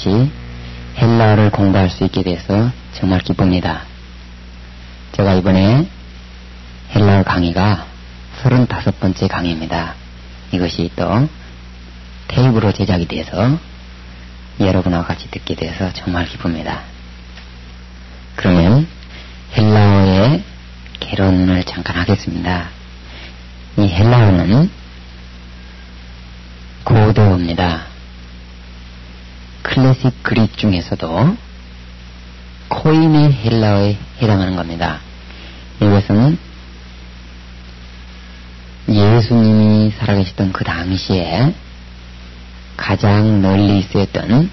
같이 헬라어를 공부할 수 있게 돼서 정말 기쁩니다. 제가 이번에 헬라어 강의가 35번째 강의입니다. 이것이 또 테이프로 제작이 돼서 여러분과 같이 듣게 돼서 정말 기쁩니다. 그러면 헬라어의 개론을 잠깐 하겠습니다. 이 헬라어는 고대어입니다. 클래식 그릭 중에서도 코인의 헬라어에 해당하는 겁니다. 이것은 예수님이 살아계시던 그 당시에 가장 널리 쓰였던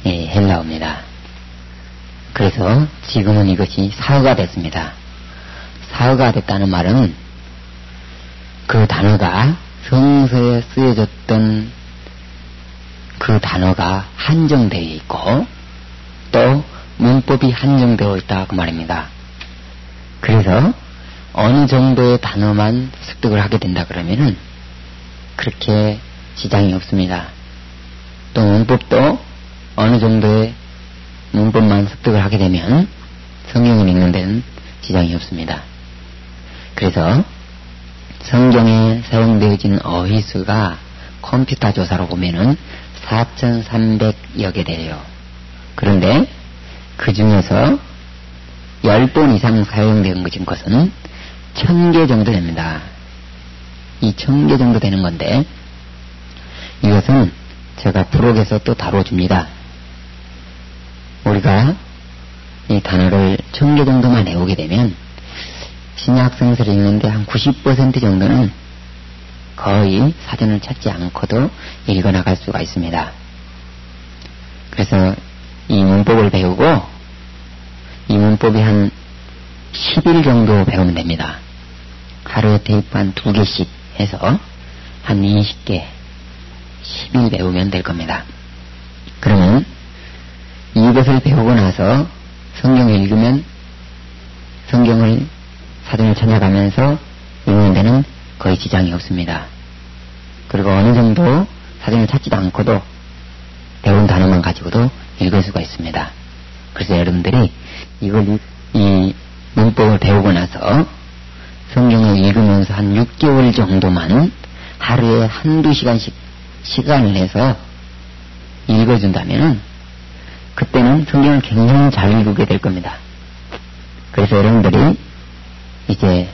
헬라어입니다. 그래서 지금은 이것이 사어가 됐습니다. 사어가 됐다는 말은 그 단어가 성서에 쓰여졌던 그 단어가 한정되어 있고 또 문법이 한정되어 있다 그 말입니다. 그래서 어느 정도의 단어만 습득을 하게 된다 그러면은 그렇게 지장이 없습니다. 또 문법도 어느 정도의 문법만 습득을 하게 되면 성경을 읽는 데는 지장이 없습니다. 그래서 성경에 사용되어진 어휘수가 컴퓨터 조사로 보면은 4,300여 개 돼요. 그런데 그 중에서 10번 이상 사용된 것은 1,000개 정도 됩니다. 이 1,000개 정도 되는 건데 이것은 제가 프록에서 또 다뤄줍니다. 우리가 이 단어를 1,000개 정도만 외우게 되면 신약 성서를 읽는데 한 90% 정도는 거의 사전을 찾지 않고도 읽어나갈 수가 있습니다. 그래서 이 문법을 배우고 이 문법이 한 10일 정도 배우면 됩니다. 하루에 테이프 한 2개씩 해서 한 20개 10일 배우면 될 겁니다. 그러면 이것을 배우고 나서 성경을 읽으면 성경을 사전을 찾아가면서 읽는 데는 거의 지장이 없습니다. 그리고 어느 정도 사전을 찾지도 않고도 배운 단어만 가지고도 읽을 수가 있습니다. 그래서 여러분들이 이 문법을 배우고 나서 성경을 읽으면서 한 6개월 정도만 하루에 한두 시간씩 시간을 내서 읽어준다면 그때는 성경을 굉장히 잘 읽게 될 겁니다. 그래서 여러분들이 이제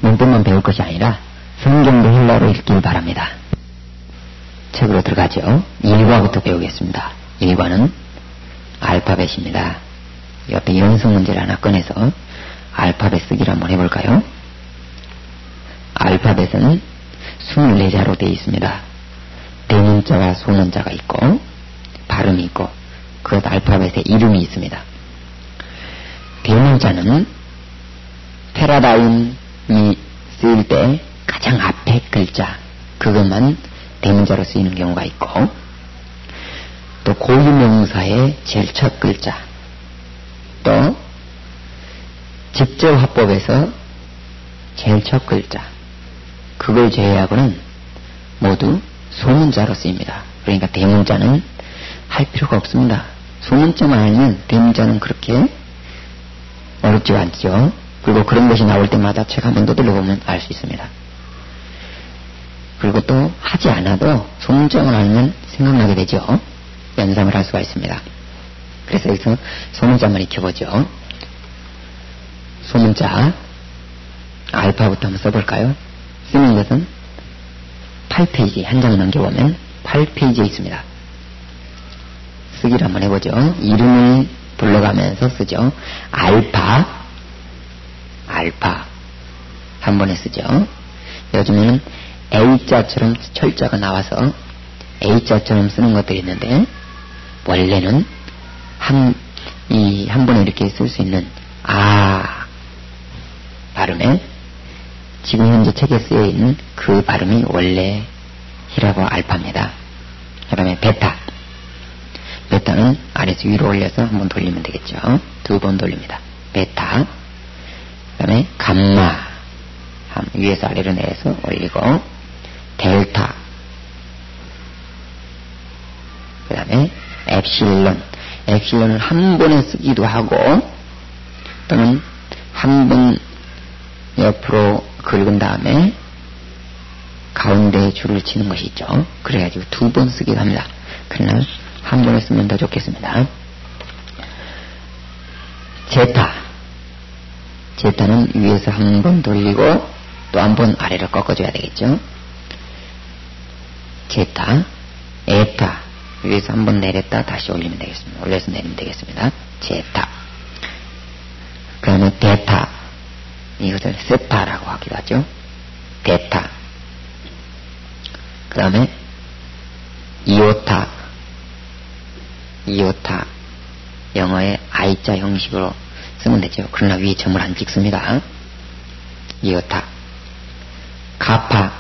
문법만 배울 것이 아니라 성경도 헬라어로 읽길 바랍니다. 책으로 들어가죠. 1과부터 배우겠습니다. 1과는 알파벳입니다. 옆에 연습 문제를 하나 꺼내서 알파벳 쓰기를 한번 해볼까요? 알파벳은 24자로 되어 있습니다. 대문자와 소문자가 있고 발음이 있고 그것 알파벳에 이름이 있습니다. 대문자는 패러다임이 쓰일 때 가장 앞에 글자 그것만 대문자로 쓰이는 경우가 있고 또 고유명사의 제일 첫 글자 또 직접화법에서 제일 첫 글자 그걸 제외하고는 모두 소문자로 쓰입니다. 그러니까 대문자는 할 필요가 없습니다. 소문자만 알면 대문자는 그렇게 어렵지 않죠. 그리고 그런 것이 나올 때마다 책 한번 두드려보면 알 수 있습니다. 그리고 또 하지 않아도 소문자만 알면 생각나게 되죠. 연상을 할 수가 있습니다. 그래서 여기서 소문자만 익혀보죠. 소문자 알파부터 한번 써볼까요? 쓰는 것은 8페이지 한 장 넘겨보면 8페이지에 있습니다. 쓰기를 한번 해보죠. 이름을 불러가면서 쓰죠. 알파 한 번에 쓰죠. 요즘에는 A자처럼 철자가 나와서 A자처럼 쓰는 것들이 있는데 원래는 한 번에 이렇게 쓸 수 있는 발음에 지금 현재 책에 쓰여 있는 그 발음이 원래 히라고 알파입니다. 그 다음에 베타는 아래에서 위로 올려서 한 번 돌리면 되겠죠. 2번 돌립니다. 베타. 그 다음에 감마 위에서 아래로 내려서 올리고 델타 엑실론. 엑실론을 한 번에 쓰기도 하고 또는 한 번 옆으로 긁은 다음에 가운데에 줄을 치는 것이 있죠. 그래가지고 두 번 쓰기도 합니다. 그러나 한 번에 쓰면 더 좋겠습니다. 제타. 제타는 위에서 한 번 돌리고 또 한 번 아래로 꺾어줘야 되겠죠. 제타. 에타. 위에서 한 번 내렸다 다시 올리면 되겠습니다. 올려서 내리면 되겠습니다. 제타. 그 다음에 데타. 이것을 세타라고 하기도 하죠. 데타. 그 다음에 이오타. 이오타. 영어의 I자 형식으로 쓰면 되죠. 그러나 위에 점을 안 찍습니다. 이오타. 가파.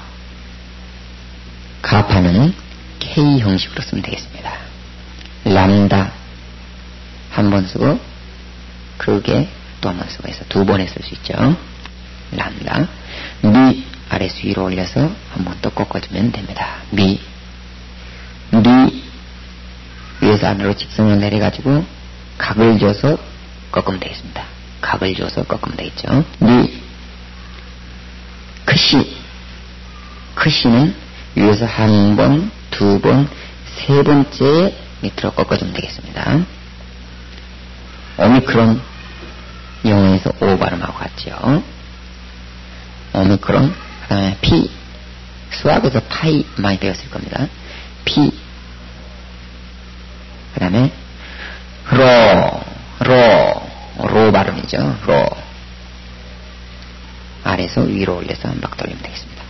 가파는 K 형식으로 쓰면 되겠습니다. 람다. 한 번 쓰고 그게 또 한 번 쓰고 해서 두 번에 쓸 수 있죠. 람다. 미. 아래서 위로 올려서 한 번 또 꺾어주면 됩니다. 미. 리. 위에서 아래로 직선을 내려가지고 각을 줘서 꺾으면 되겠습니다. 각을 줘서 꺾으면 되겠죠. 리. 크시. 크시는 위에서 한 번, 두 번, 세 번째 밑으로 꺾어주면 되겠습니다. 오미크론. 영어에서 O 발음하고 같죠. 오미크론. 그 다음에 피. 수학에서 파이 많이 배웠을 겁니다. 피. 그 다음에 로 발음이죠. 로. 아래에서 위로 올려서 한 바퀴 돌리면 되겠습니다.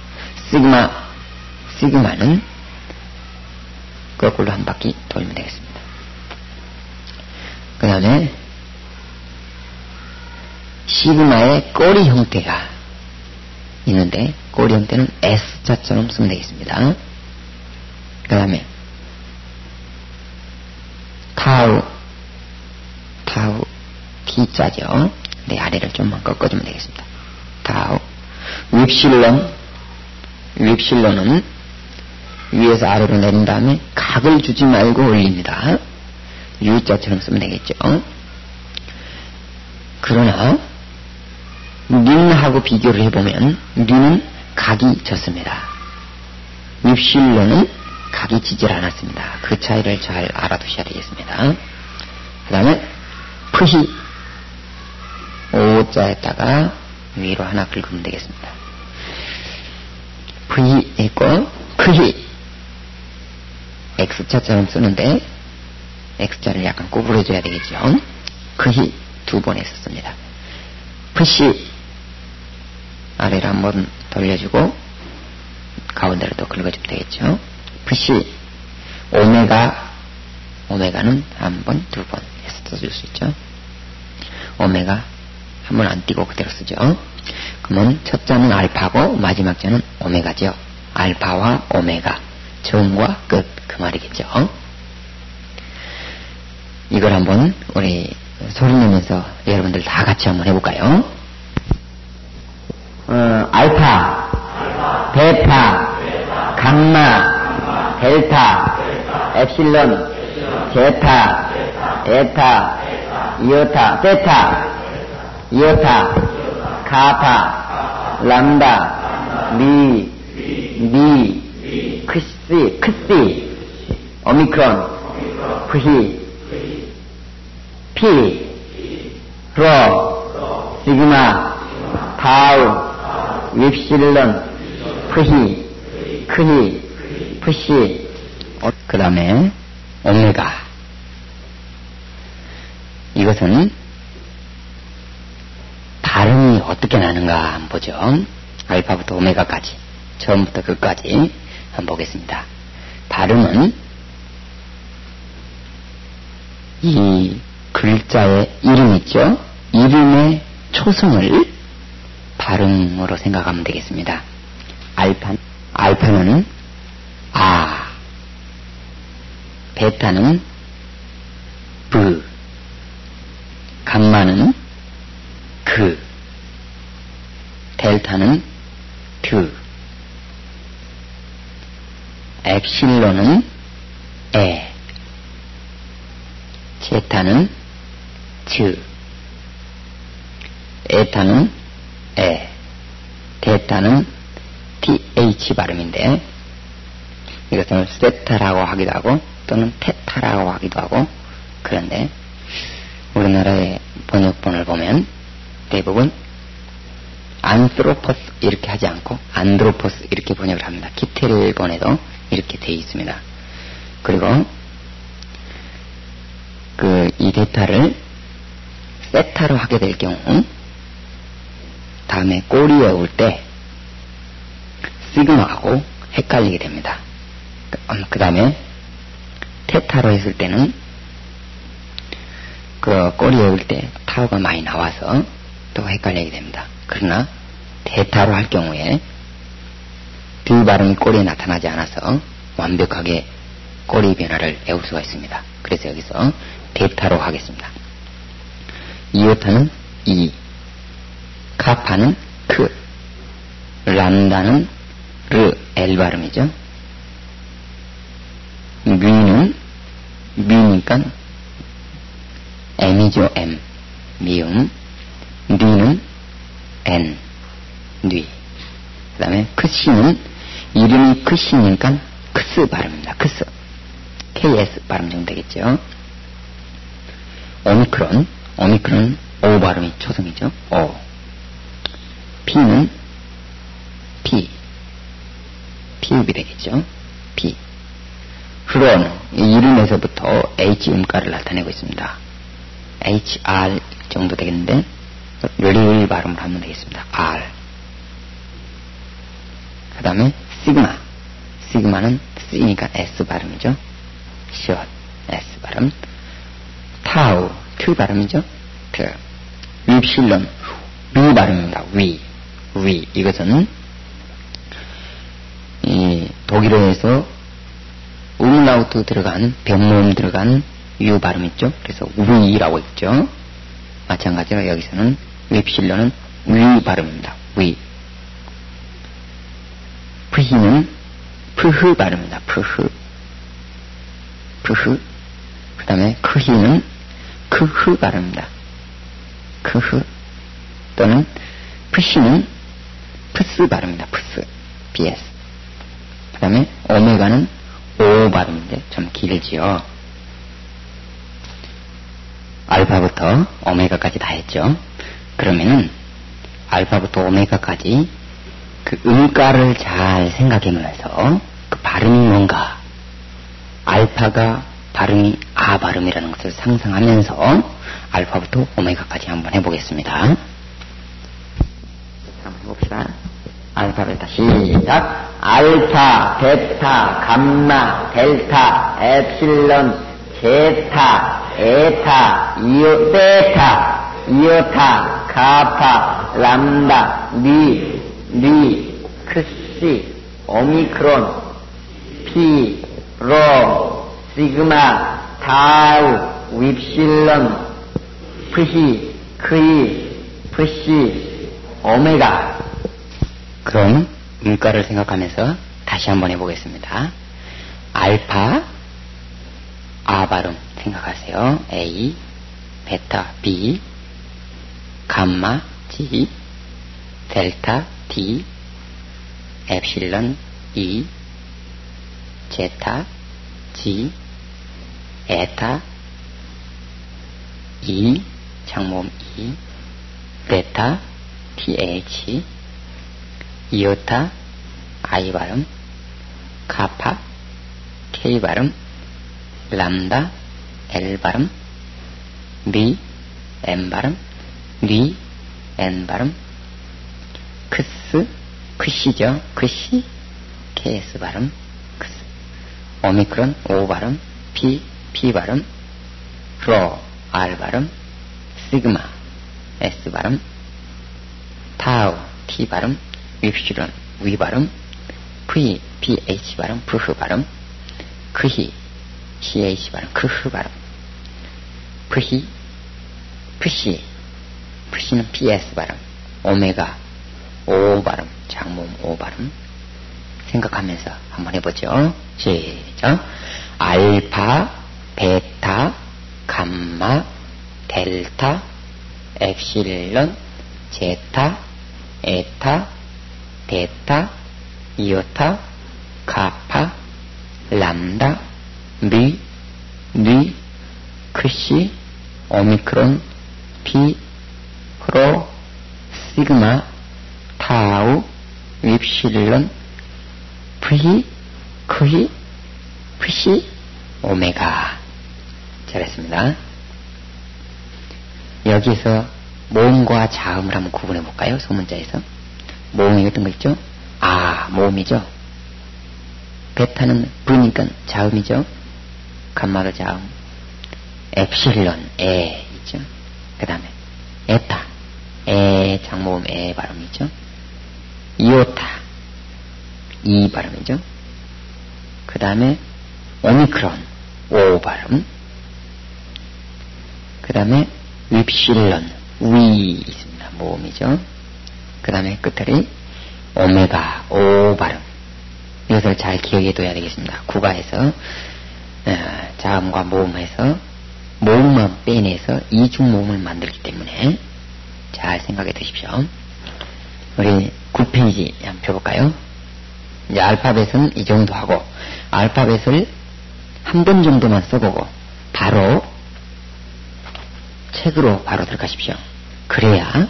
시그마. 시그마는 거꾸로 한 바퀴 돌리면 되겠습니다. 그 다음에 시그마의 꼬리 형태가 있는데 꼬리 형태는 S자처럼 쓰면 되겠습니다. 그 다음에 타우. T자죠. 네, 아래를 좀만 꺾어주면 되겠습니다. 타우. 윕실론은 위에서 아래로 내린 다음에 각을 주지 말고 올립니다. U자처럼 쓰면 되겠죠. 그러나 린하고 비교를 해보면 린은 각이 졌습니다. 윕실론은 각이 지질 않았습니다. 그 차이를 잘 알아두셔야 되겠습니다. 그 다음에 프히. 오자에다가 위로 하나 긁으면 되겠습니다. 프히 있고 프히. X자처럼 쓰는데 X자를 약간 구부러줘야 되겠죠. 프히 두 번 했었습니다. 프시. 아래를 한번 돌려주고 가운데로 또 긁어주면 되겠죠. 프시. 오메가는 한 번, 두 번 해서 써줄 수 있죠. 오메가 한 번 안 띄고 그대로 쓰죠. 그러면 첫 자는 알파고 마지막 자는 오메가죠. 알파와 오메가, 처음과 끝, 그 말이겠죠. 이걸 한번 우리 소리 내면서 여러분들 다 같이 한번 해볼까요? 알파, 베타, 감마, 델타, 엡실론, 제타, 에타, 이오타, 세타, 이오타, 가파, 람다, 미, 크시, 오미크론, 프히, 피, 로, 시그마, 타우, 윕실론, 프히, 크히, 푸시. 그 다음에 오메가. 이것은 발음이 어떻게 나는가 한번 보죠. 알파부터 오메가까지, 처음부터 끝까지 한번 보겠습니다. 발음은 이 글자의 이름 있죠. 이름의 초성을 발음으로 생각하면 되겠습니다. 알파는 아, 베타는 브, 감마는 그, 델타는 드, 엡실론은 에, 알파는 즈, 에타는 에, 데타는 th 발음인데 이것을 세타라고 하기도 하고 또는 테타라고 하기도 하고 그런데 우리나라의 번역본을 보면 대부분 안트로포스 이렇게 하지 않고 안드로포스 이렇게 번역을 합니다. 기텔본에도 이렇게 되어 있습니다. 그리고 이 데타를 세타로 하게 될 경우 다음에 꼬리에 올 때 시그마하고 헷갈리게 됩니다. 그 다음에 테타로 했을 때는 꼬리에 올 때 타우가 많이 나와서 또 헷갈리게 됩니다. 그러나 데타로 할 경우에 드 발음이 꼬리에 나타나지 않아서 완벽하게 꼬리 변화를 외울 수가 있습니다. 그래서 여기서 데타로 하겠습니다. 이오타는 이, 카파는 크, 람다는 르, L 발음이죠. 미는 미니까 M이죠. M, 미음. 니는 N, 뉘. 그 다음에 크시는 이름이 크시니까 크스 발음입니다. 크스, KS 발음 정도 되겠죠. 오미크론 O 발음이 초성이죠. O. P는 P, 피읍이 되겠죠. P. 흐론, 이름에서부터 H 음가를 나타내고 있습니다. HR 정도 되겠는데 리 발음을 하면 되겠습니다. R. 그 다음에 시그마는 C니까 S 발음이죠. short, S 발음. 타우, T 발음이죠. 윕실론, 위 발음입니다. 위. 이것은 이 독일어에서 음라우트 들어간 변모음 들어간 유 발음 있죠. 그래서 위라고 있죠. 마찬가지로 여기서는 윕실론은 위 발음입니다. 위. 프히는 프흐 발음입니다. 프흐. 그 다음에 크히는 크흐 발음입니다. 크흐. 또는 프시는 프스 발음입니다. 프스. BS. 그 다음에 오메가는 O 발음인데 좀 길지요. 알파부터 오메가까지 다 했죠. 그러면은 알파부터 오메가까지 그 음가를 잘 생각해보면서 그 발음이 뭔가, 알파가 발음이 아 발음이라는 것을 상상하면서 알파부터 오메가까지 한번 해보겠습니다. 한번 해봅시다. 알파벳 시작. 알파, 베타, 감마, 델타, 엡실론, 제타, 에타, 베타, 이오타, 가파, 람다, 리, 크시, 오미크론, 피, 로, 시그마, 타우, 윕실론, 프히, 크이, 프시, 오메가. 그럼 음가를 생각하면서 다시 한번 해보겠습니다. 알파, 아 발음 생각하세요. A, 베타, B, 감마, G, 델타, D, 엡실론, E, 제타, G, 에타, E, 장모음 E, 베타, TH, 이오타, I 발음, 카파, K 발음, 람다, L 발음, 리, M 발음, 리, N 발음, 크시죠. 크시, KS 발음, 크스. 오미크론, O 발음, P 발음, 로, R 발음, 시그마, S 발음, 타우, T 발음, 윕실론, 위 발음, 프히, PH 발음, 프흐 발음, 크히, CH 발음, 크흐 발음, 프히, 프시는 PS 발음, 오메가, O 발음, 장모음 O 발음 생각하면서 한번 해보죠. 시작. 알파, 베타, 감마, 델타, 엡실론, 제타, 에타, 데타, 이오타, 카파, 람다, 미, 뉘, 크시, 오미크론, 피, 프로, 시그마, 타우, 윕실론, 프히, 크히, 프시, 오메가. 잘했습니다. 여기서 모음과 자음을 한번 구분해 볼까요? 소문자에서. 모음이 어떤 거 있죠? 모음이죠. 베타는 V니까 자음이죠. 감마도 자음. 엡실론, 에 있죠. 그 다음에 에타, 에 장모음 에 발음이죠. 이오타, 이 발음이죠. 그 다음에 오미크론, 오 발음. 그 다음에 윕실론, 위 있습니다. 모음이죠. 그 다음에 끝들이 오메가, 오 발음. 이것을 잘 기억해 둬야 되겠습니다. 국어에서 자음과 모음에서 모음만 빼내서 이중모음을 만들기 때문에 잘 생각해 두십시오. 우리 9페이지 한번 펴볼까요? 이제 알파벳은 이 정도 하고, 알파벳을 한 번 정도만 써보고 바로 책으로 바로 들어가십시오. 그래야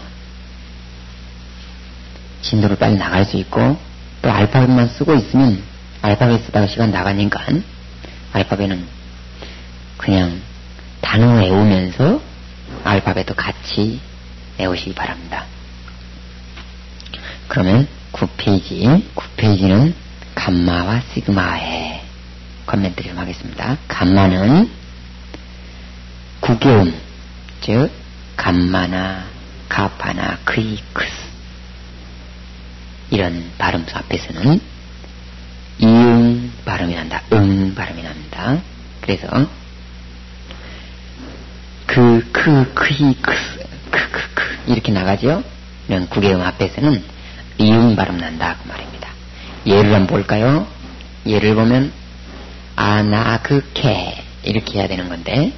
진도를 빨리 나갈 수 있고, 또 알파벳만 쓰고 있으면 알파벳 쓰다가 시간 나가니까 알파벳은 그냥 단어 외우면서 알파벳도 같이 외우시기 바랍니다. 그러면 9페이지는 감마와 시그마의 코멘트를 좀 하겠습니다. 감마는 구개음, 즉 감마나 가파나 크이크스 이런 발음수 앞에서는 이응 발음이 난다. 응 발음이 납니다. 그래서 크이크스 이렇게 나가죠. 이런 구개음 앞에서는 이응 발음 난다 그 말입니다. 예를 한번 볼까요? 예를 보면 아나그케 이렇게 해야 되는 건데,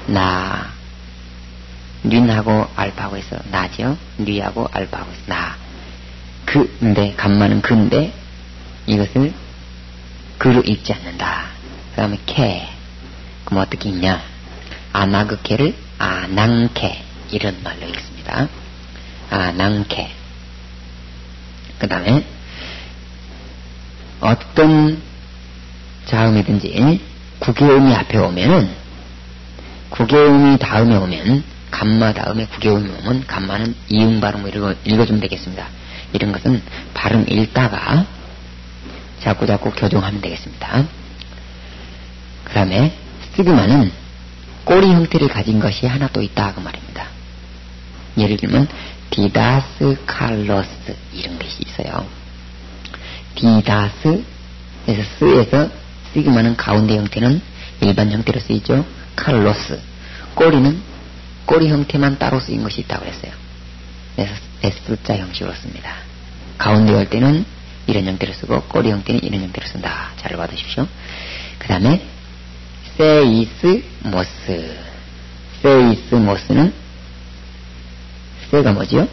나 뉘하고 알파하고 해서 나죠. 뉘하고 알파하고 해서 나. 근데 감마는 근데 이것을 그로 읽지 않는다. 그 다음에 케. 그럼 어떻게 읽냐? 아나그케를 아낭케 이런 말로 읽습니다. 아낭케. 그 다음에 어떤 자음이든지 구개음이 앞에 오면은, 구개음이 다음에 오면, 감마 다음에 구개음이 오면 감마는 이응 발음으로 읽어주면 되겠습니다. 이런 것은 발음 읽다가 자꾸자꾸 교정하면 되겠습니다. 그 다음에 시그마는 꼬리 형태를 가진 것이 하나 또 있다 그 말입니다. 예를 들면 디다스 칼로스 이런 것이 있어요. 디다스 에서 스에서 시그마는 가운데 형태는 일반 형태로 쓰이죠. 칼로스, 꼬리는 꼬리 형태만 따로 쓰인 것이 있다고 했어요. 그래서 S자 형식으로 씁니다. 가운데 올 때는 이런 형태로 쓰고 꼬리 형태는 이런 형태로 쓴다. 잘 봐두십시오. 그 다음에 세이스 모스. 세이스 모스는 세가 뭐죠?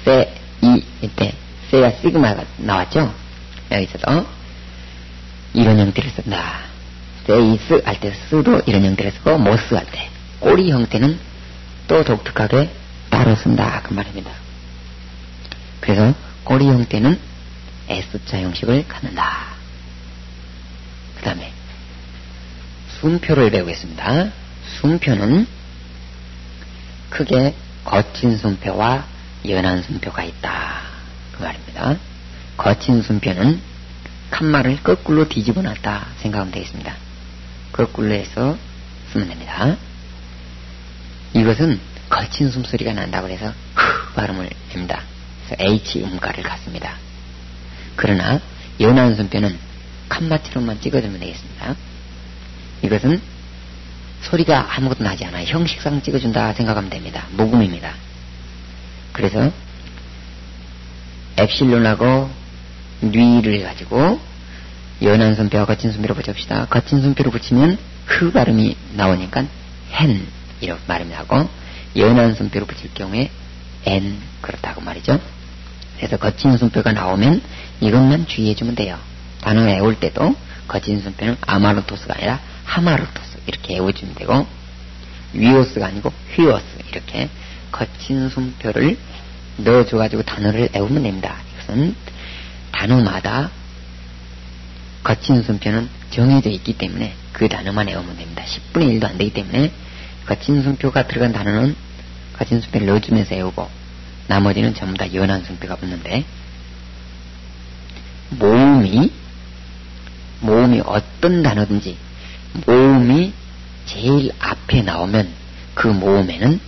세, 이, 이때 세가 시그마가 나왔죠? 여기서도 이런 형태를 쓴다. 세이스 할 때 스도 이런 형태를 쓰고 모스 할 때 꼬리 형태는 또 독특하게 따로 쓴다 그 말입니다. 그래서 꼬리 형태는 S자 형식을 갖는다. 그 다음에 숨표를 배우겠습니다. 숨표는 크게 거친 숨표와 연한 숨표가 있다 그 말입니다. 거친 숨표는 칸말을 거꾸로 뒤집어 놨다 생각하면 되겠습니다. 거꾸로 해서 쓰면 됩니다. 이것은 거친 숨소리가 난다고 해서 발음을 합니다. 그래서 H 음가를 갖습니다. 그러나 연한 숨표는 칸마처럼만 찍어주면 되겠습니다. 이것은 소리가 아무것도 나지 않아요. 형식상 찍어준다 생각하면 됩니다. 모금입니다. 그래서 엡실론하고 뉘를 가지고 연한 숨표와 거친 숨표로 붙여봅시다. 거친 숨표로 붙이면 흐 발음이 나오니까 hen 이렇게 발음이 나고, 연한 숨표를 붙일 경우에 n 그렇다고 말이죠. 그래서 거친 숨표가 나오면 이것만 주의해주면 돼요. 단어 외울 때도 거친 숨표는 아마르토스가 아니라 하마르토스 이렇게 외워주면 되고, 위오스가 아니고 휘오스 이렇게 거친 숨표를 넣어줘가지고 단어를 외우면 됩니다. 이것은 단어마다 거친 숨표는 정해져 있기 때문에 그 단어만 외우면 됩니다. 10분의 1도 안 되기 때문에 거친 숨표가 들어간 단어는 거친 숨표를 넣어주면서 외우고, 나머지는 전부 다 연한 숨표가 붙는데, 모음이 어떤 단어든지 모음이 제일 앞에 나오면 그 모음에는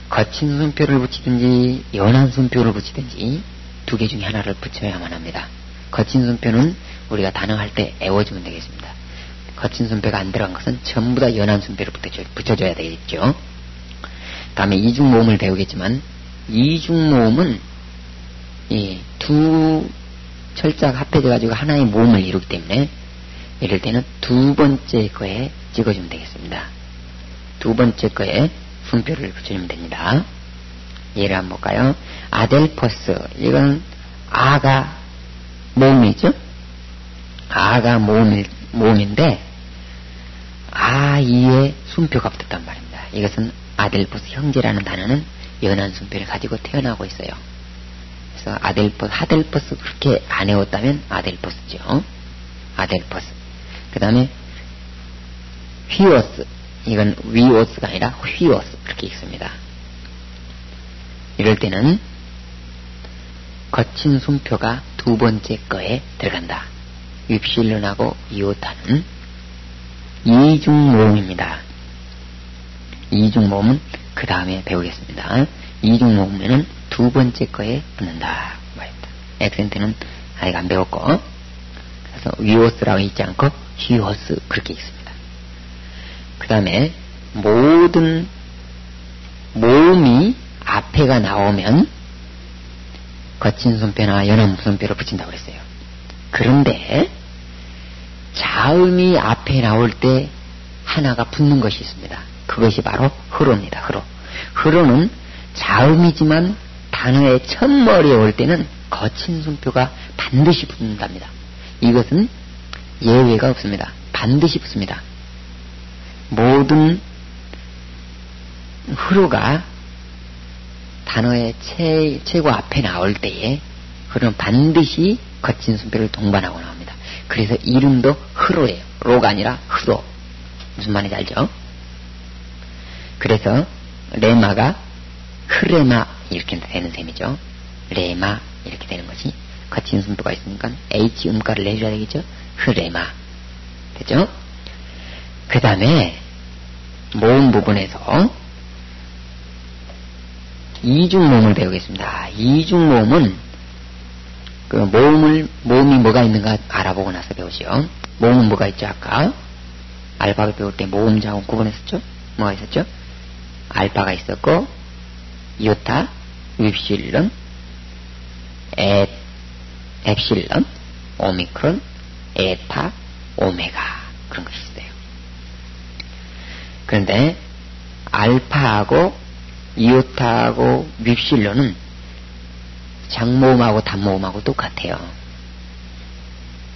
거친 숨표를 붙이든지 연한 숨표를 붙이든지 두 개 중에 하나를 붙여야만 합니다. 거친 숨표는 우리가 단어 할 때 외워주면 되겠습니다. 거친 숨표가 안 들어간 것은 전부 다 연한 숨표를 붙여줘야 되겠죠. 다음에 이중모음을 배우겠지만, 이중모음은 이 두 철자가 합해져 가지고 하나의 모음을 이루기 때문에 이럴 때는 두 번째 거에 찍어주면 되겠습니다. 두 번째 거에 숨표를 붙여주면 됩니다. 예를 한번 볼까요? 아델포스, 이건 아가 모음이죠. 아가 모음인데 아이에 숨표가 붙었단 말입니다. 이것은 아델포스 형제라는 단어는 연한 숨표를 가지고 태어나고 있어요. 그래서 하델포스 그렇게 안 외웠다면 아델포스죠. 아델포스. 그 다음에 휘오스, 이건 위오스가 아니라 휘오스 그렇게 읽습니다. 이럴 때는 거친 숨표가 두 번째 거에 들어간다. 윕실론하고 이오타는 이중모음입니다. 이중모음은 그 다음에 배우겠습니다. 이중모음에는 두 번째 거에 붙는다 말입니다. 액센트는 아직 안 배웠고, 그래서 위오스라고 읽지 않고 휘오스 그렇게 읽습니다. 그 다음에 모든 모음이 앞에가 나오면 거친 숨표나 연한 숨표를 붙인다고 그랬어요. 그런데 자음이 앞에 나올 때 하나가 붙는 것이 있습니다. 그것이 바로 흐로입니다. 흐로는 자음이지만 단어의 첫머리에 올 때는 거친 숨표가 반드시 붙는답니다. 이것은 예외가 없습니다. 반드시 붙습니다. 모든 흐로가 단어의 최고 앞에 나올 때에 흐로는 반드시 거친 숨표를 동반하고 나옵니다. 그래서 이름도 흐로예요. 로가 아니라 흐로. 무슨 말인지 알죠? 그래서 레마가 흐레마 이렇게 되는 셈이죠. 레마 이렇게 되는 것이 거친 숨표가 있으니까 H 음가를 내줘야 되겠죠. 흐레마 됐죠? 그 다음에 모음 부분에서 이중모음을 배우겠습니다. 이중모음은 그 모음이 뭐가 있는가 알아보고 나서 배우시오. 모음은 뭐가 있죠? 아까 알파벳 배울 때 모음 자음 구분했었죠? 뭐가 있었죠? 알파가 있었고, 이오타, 윕실론, 엡실론, 오미크론, 에타, 오메가 그런 것이 있어요. 그런데 알파하고 이오타하고 윕실론은 장모음하고 단모음하고 똑같아요.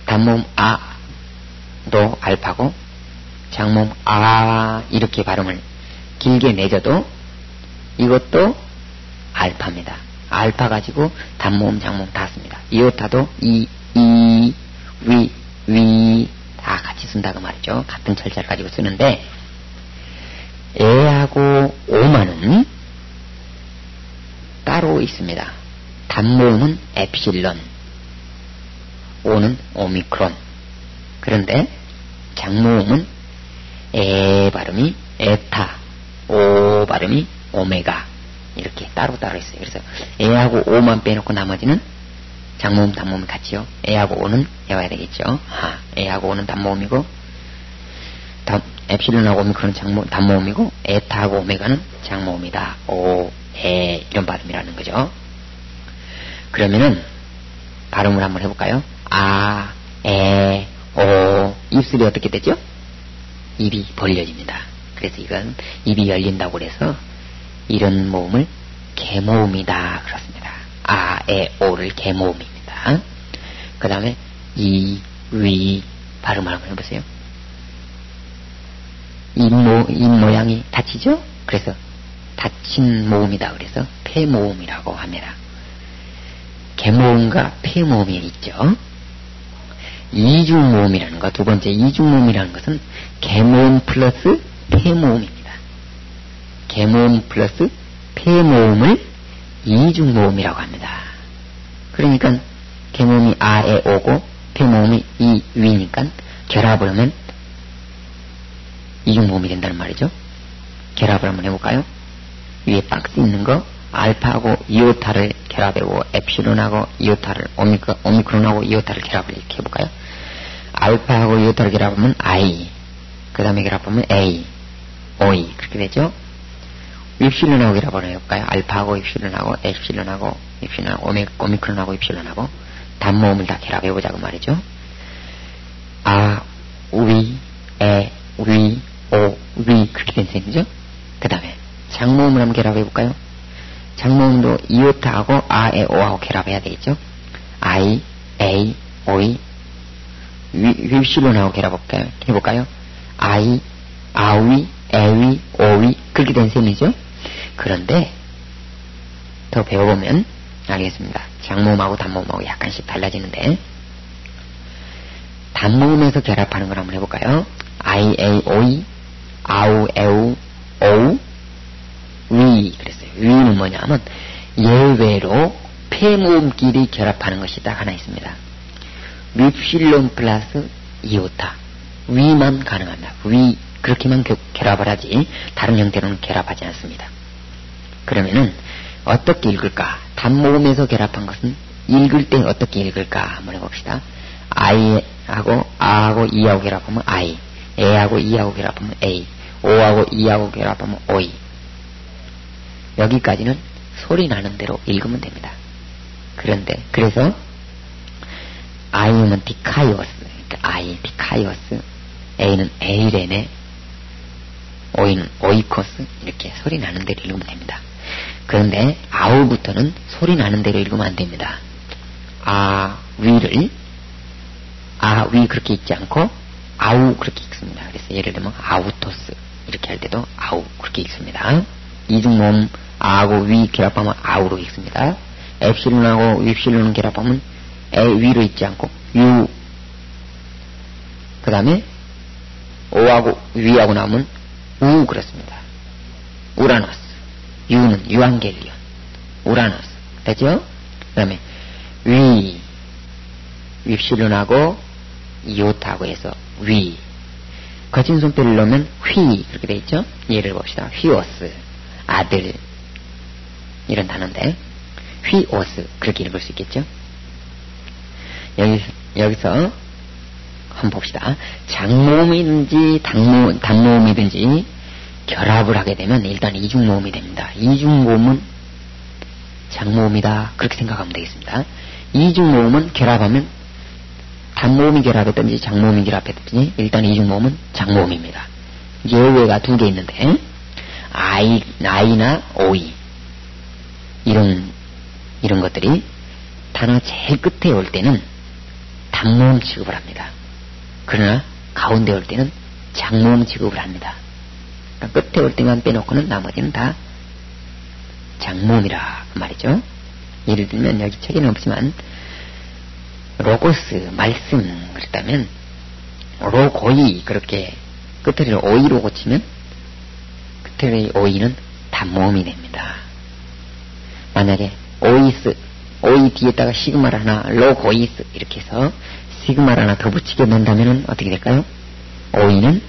단모음 아도 알파고 장모음 아 이렇게 발음을 길게 내줘도 이것도 알파입니다. 알파 가지고 단모음 장모음 다 씁니다. 이오타도 위 다 같이 쓴다고 말이죠. 같은 철자를 가지고 쓰는데, 에하고 오마는 따로 있습니다. 단모음은 엡실론, 오는 오미크론. 그런데 장모음은 에 발음이 에타, 오 발음이 오메가 이렇게 따로따로 있어요. 그래서 에하고 오만 빼놓고 나머지는 장모음 단모음이 같이요. 에하고 오는 외워야 되겠죠. 에하고 오는 단모음이고, 엡실론하고 오미크론은 단모음이고, 에타하고 오메가는 장모음이다. 오, 에 이런 발음이라는 거죠. 그러면은 발음을 한번 해볼까요? 아, 에, 오. 입술이 어떻게 되죠? 입이 벌려집니다. 그래서 이건 입이 열린다고 그래서 이런 모음을 개모음이다 그렇습니다. 아, 에, 오를 개모음입니다. 그 다음에 이, 위 발음을 한번 해보세요. 입 모양이 닫히죠? 그래서 닫힌 모음이다 그래서 폐모음이라고 합니다. 개모음과 폐모음이 있죠. 이중모음이라는 것, 두 번째 이중모음이라는 것은 개모음 플러스 폐모음입니다. 개모음 플러스 폐모음을 이중모음이라고 합니다. 그러니까 개모음이 아에 오고 폐모음이 이 위니까 결합을 하면 이중모음이 된다는 말이죠. 결합을 한번 해볼까요? 위에 박스 있는 거 알파하고 이오타를 결합해보고 엡실론하고 이오타를 오미크론하고 이오타를 결합을 이렇게 해볼까요? 알파하고 이오타를 결합하면 I, 그 다음에 결합하면 A, OE 그렇게 되죠. 엡실론하고 결합을 해볼까요? 알파하고 엡실론하고 엡실론하고 오미크론하고 엡실론하고 단모음을 다 결합해보자 그 말이죠. 아, 위, 에, 위, 오, 위 그렇게 된 셈이죠. 그 다음에 장모음을 한번 결합해볼까요? 장모음도 이오타하고 아에 오하고 결합해야 되겠죠. I, A, 오이 엡실론하고 결합해볼까요? I, 아위, 에위, 오위 그렇게 된 셈이죠. 그런데 더 배워보면 알겠습니다. 장모음하고 단모음하고 약간씩 달라지는데 단모음에서 결합하는 걸 한번 해볼까요? I, A, 오이 아우, 에우, 오우 위 그랬어요. 위는 뭐냐면 예외로 폐모음끼리 결합하는 것이 딱 하나 있습니다. 엡실론 플러스 이오타 위만 가능합니다. 위 그렇게만 결합을 하지 다른 형태로는 결합하지 않습니다. 그러면은 어떻게 읽을까? 단모음에서 결합한 것은 읽을 때 어떻게 읽을까? 한번 해봅시다. I하고 A하고 E하고 결합하면 I, A하고 E하고 결합하면 A, O하고 E하고 결합하면 OE 여기까지는 소리 나는 대로 읽으면 됩니다. 그런데 그래서 I는 디카이오스, 그러니까 I 디카이오스, A는 에이레네, O는 오이코스 이렇게 소리 나는 대로 읽으면 됩니다. 그런데 아우부터는 소리 나는 대로 읽으면 안 됩니다. 아 위를 아 위 그렇게 읽지 않고 아우 그렇게 읽습니다. 그래서 예를 들면 아우토스 이렇게 할 때도 아우 그렇게 읽습니다. 이중모음 아하고 위 결합하면 아우로 읽습니다. 엡실론하고 엡실론 결합하면 에 위로 읽지 않고 유 그 다음에 오하고 위하고 나오면 우 그렇습니다. 우라노스 유는 유앙겔리온 우라노스 되죠? 그 다음에 위 엡실론하고 이오타하고 해서 위 거친 손뼈를 넣으면 휘 그렇게 돼 있죠? 예를 봅시다. 휘오스 아들 이런 단어인데 휘오스 그렇게 읽을 수 있겠죠? 여기서 한번 봅시다. 장모음이든지 단모음이든지 결합을 하게 되면 일단 이중모음이 됩니다. 이중모음은 장모음이다 그렇게 생각하면 되겠습니다. 이중모음은 결합하면 단모음이 결합했든지 장모음이 결합했든지 일단 이중모음은 장모음입니다. 예외가 두 개 있는데 I나 OE 이런 것들이 단어 제일 끝에 올 때는 단모음 취급을 합니다. 그러나 가운데 올 때는 장모음 취급을 합니다. 그러니까 끝에 올 때만 빼놓고는 나머지는 다 장모음이라 그 말이죠. 예를 들면 여기 책에는 없지만 로고스 말씀 그랬다면 로고이 그렇게 끝을 오이로 고치면 끝의 오이는 단모음이 됩니다. 만약에 오이 뒤에다가 시그마를 하나 로고이스 이렇게 해서 시그마를 하나 더 붙이게 된다면 어떻게 될까요? 오이는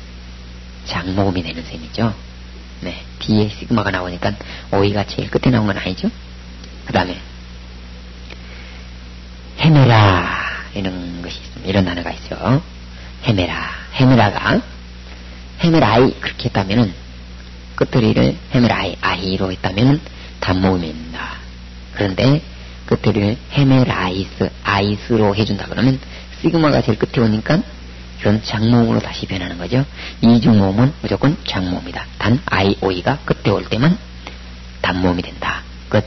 장모음이 되는 셈이죠. 네, 뒤에 시그마가 나오니까 오이가 제일 끝에 나온 건 아니죠. 그 다음에 헤메라 이런 것이 있습니다. 이런 단어가 있어요. 헤메라가 헤메라이 그렇게 했다면은 끝을 헤메라이 아이로 했다면은 단모음입니다. 그런데 끝을 헤메라이스 아이스로 해준다 그러면 시그마가 제일 끝에 오니까 이건 장모음으로 다시 변하는 거죠. 이중모음은 무조건 장모음이다. 단 IOE가 끝에 올 때만 단모음이 된다. 끝.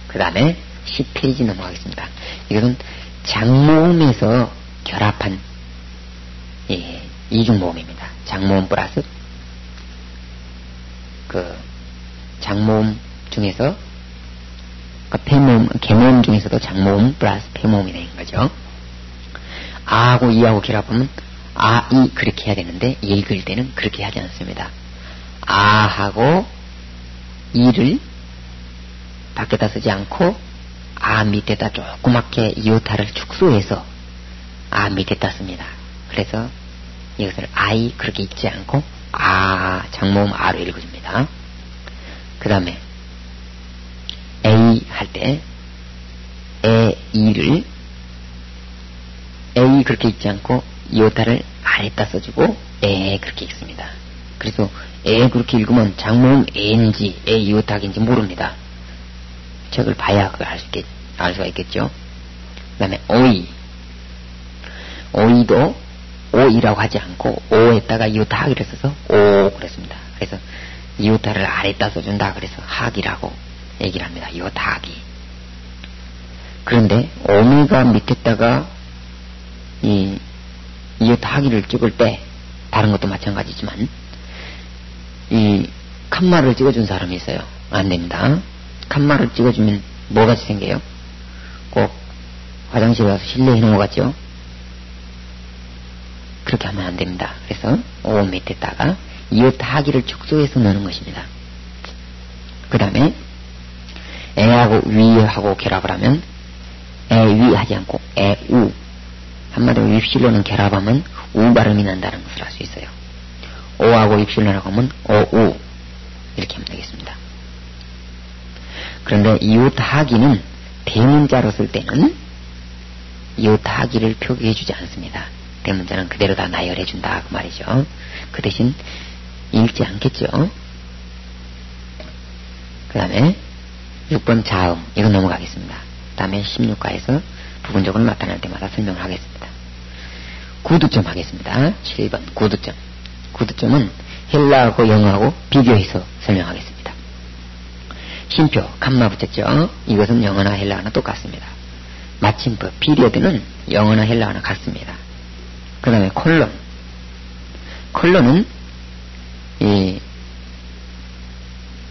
그 다음에 10페이지 넘어가겠습니다. 이것은 장모음에서 결합한 이중모음입니다. 장모음 플러스 장모음 중에서 개모음 중에서도 장모음 플러스 폐모음이 되는 거죠. 아하고 이하고 결합하면 아, 이 그렇게 해야 되는데 읽을 때는 그렇게 하지 않습니다. 아하고 이를 밖에다 쓰지 않고 아 밑에다 조그맣게 이오타를 축소해서 아 밑에다 씁니다. 그래서 이것을 아이 그렇게 읽지 않고 아 장모음 아로 읽어줍니다. 그 다음에 A 할 때 에, 이를 A 그렇게 읽지 않고 이오타를 아래다 써주고 에 그렇게 읽습니다. 그래서 에 그렇게 읽으면 장모음 에인지 에 이오타인지 모릅니다. 책을 봐야 그걸 알 수가 있겠죠. 그 다음에 오이 오이도 오이라고 하지 않고 오에다가 이오타 하기를 써서 오 그랬습니다. 그래서 이오타를 아래다 써준다 그래서 학이라고 얘기를 합니다. 이오타 학이. 그런데 오메가 밑에다가 이오타 학이를 찍을 때 다른 것도 마찬가지지만 이 칸마를 찍어준 사람이 있어요. 안 됩니다. 칸마를 찍어주면 뭐같이 생겨요? 꼭 화장실에 가서 실내에 놓은 것 같죠? 그렇게 하면 안 됩니다. 그래서 오 밑에다가 이오타 하기를 축소해서 넣는 것입니다. 그 다음에 에하고 위하고 결합을 하면 에위 하지 않고 에우 한마디로 입실로는 결합하면 우 발음이 난다는 것을 알 수 있어요. 오하고 입실로라고 하면 오우 이렇게 하면 되겠습니다. 그런데 이오타 하기는 대문자로 쓸 때는 이오타 하기를 표기해주지 않습니다. 대문자는 그대로 다 나열해준다 그 말이죠. 그 대신 읽지 않겠죠. 그 다음에 6번 자음 이건 넘어가겠습니다. 다음에 16가에서 부분적으로 나타날 때마다 설명을 하겠습니다. 구두점 하겠습니다. 7번 구두점. 구두점은 헬라하고 영어하고 비교해서 설명하겠습니다. 쉼표 칸마 붙였죠. 이것은 영어나 헬라어나 똑같습니다. 마침표 피리어드는 영어나 헬라어나 같습니다. 그 다음에 콜론. 콜론은 이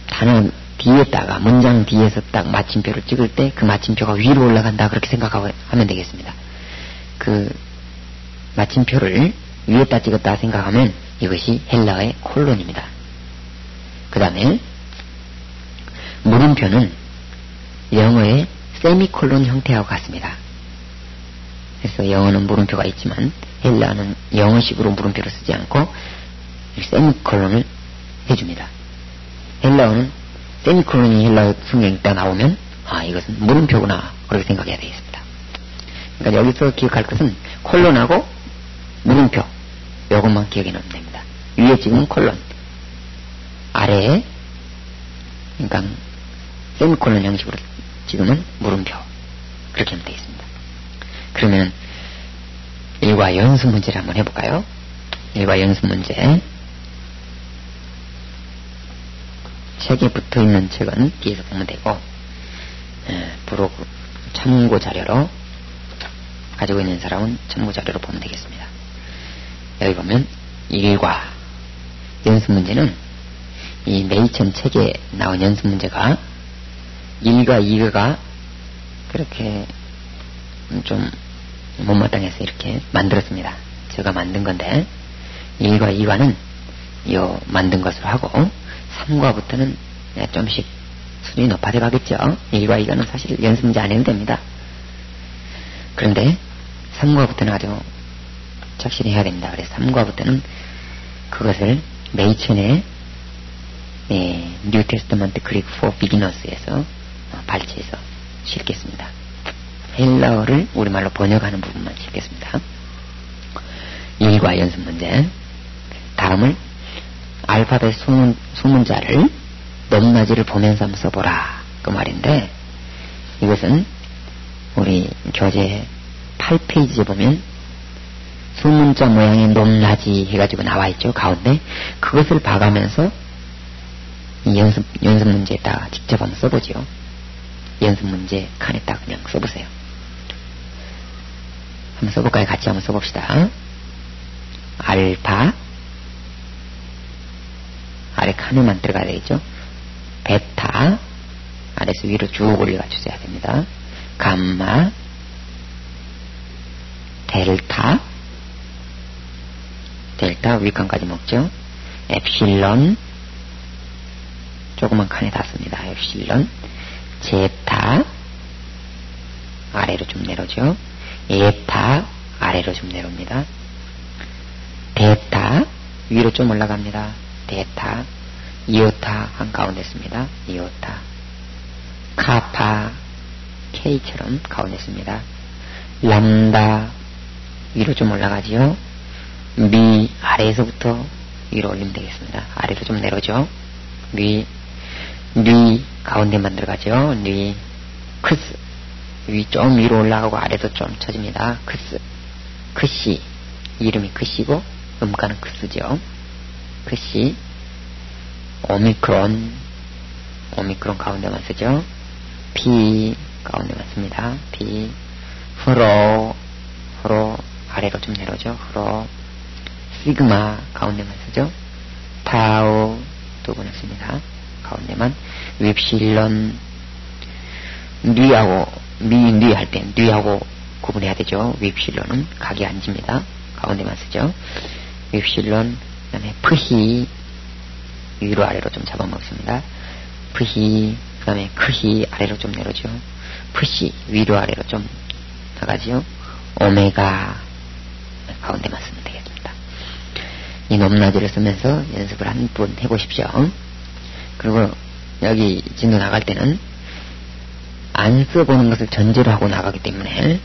단어 뒤에다가 문장 뒤에서 딱 마침표를 찍을 때 그 마침표가 위로 올라간다 그렇게 생각하면 되겠습니다. 그 마침표를 위에다 찍었다 생각하면 이것이 헬라어의 콜론입니다. 그 다음에 물음표는 영어의 세미콜론 형태하고 같습니다. 그래서 영어는 물음표가 있지만 헬라어는 영어식으로 물음표를 쓰지 않고 세미콜론을 해줍니다. 헬라어는 세미콜론이 헬라어 성경에 딱 나오면 아 이것은 물음표구나 그렇게 생각해야 되겠습니다. 그러니까 여기서 기억할 것은 콜론하고 물음표 요것만 기억해 놓으면 됩니다. 위에 찍으면 콜론 아래에 그러니까 세미콜론 형식으로 찍으면 물음표 그렇게 하면 되겠습니다. 그러면 일과 연습 문제를 한번 해볼까요? 일과 연습 문제 책에 붙어있는 책은 뒤에서 보면 되고 브로그 참고 자료로 가지고 있는 사람은 참고 자료로 보면 되겠습니다. 여기 보면 1과 연습 문제는 이 메이천 책에 나온 연습 문제가 1과 2가 그렇게 좀 못마땅해서 이렇게 만들었습니다. 제가 만든 건데 1과 2과는 요 만든 것으로 하고 3과부터는 좀씩 수준이 높아져 가겠죠. 1과 2과는 사실 연습 문제 안 해도 됩니다. 그런데 3과부터는 아주 착실히 해야 됩니다. 그래서 3과부터는 그것을 메이천의 뉴 테스트먼트 그릭 포 비기너스에서 발췌해서 실겠습니다. 헬라어를 우리말로 번역하는 부분만 실겠습니다. 1과 연습 문제 다음을 알파벳 소문자를 높낮이를 보면서 한번 써보라 그 말인데 이것은 우리 교재 8페이지에 보면 소문자 모양의 높낮이 해가지고 나와있죠. 가운데. 그것을 봐가면서 이 연습 문제에다가 직접 한번 써보죠. 연습 문제 칸에다 그냥 써보세요. 한번 써볼까요? 같이 한번 써봅시다. 알파, 아래 칸에만 들어가야 되겠죠. 베타, 아래에서 위로 쭉 올려가 주셔야 됩니다. 감마, 델타 윗칸까지 먹죠. 엡실론, 조그만 칸에 닿습니다. 엡실론, 제타, 아래로 좀 내려오죠. 에타, 아래로 좀 내려옵니다. 데타, 위로 좀 올라갑니다. 데타, 이오타 한가운데 있습니다. 이오타, 카파, K처럼 가운데 있습니다. 람다, 위로 좀 올라가지요. 미, 아래에서부터 위로 올리면 되겠습니다. 아래로 좀 내려오죠. 미, 가운데만 들어가죠. 리, 크스, 좀 위로 올라가고 아래도 좀 쳐집니다. 크스, 크시, 이름이 크시고 음가는 크스죠. 크시, 오미크론 가운데만 쓰죠. 피, 가운데만 씁니다. 피, 프로, 아래로 좀 내려오죠. 프로, 시그마, 가운데만 쓰죠. 타우, 두 번 했습니다. 가운데만. 윕실론, 뉘하고, 뉘 할 땐 뉘하고 구분해야 되죠. 윕실론은 각이 안 집니다. 가운데만 쓰죠. 윕실론, 그 다음에 프히, 위로 아래로 좀 잡아먹습니다. 프히, 그 다음에 크히, 아래로 좀 내려오죠. 푸시, 위로 아래로 좀 나가지요. 오메가, 가운데만 쓰면 되겠습니다. 이 높낮이를 쓰면서 연습을 한 번 해보십시오. 그리고 여기 진도 나갈 때는 안 써보는 것을 전제로 하고 나가기 때문에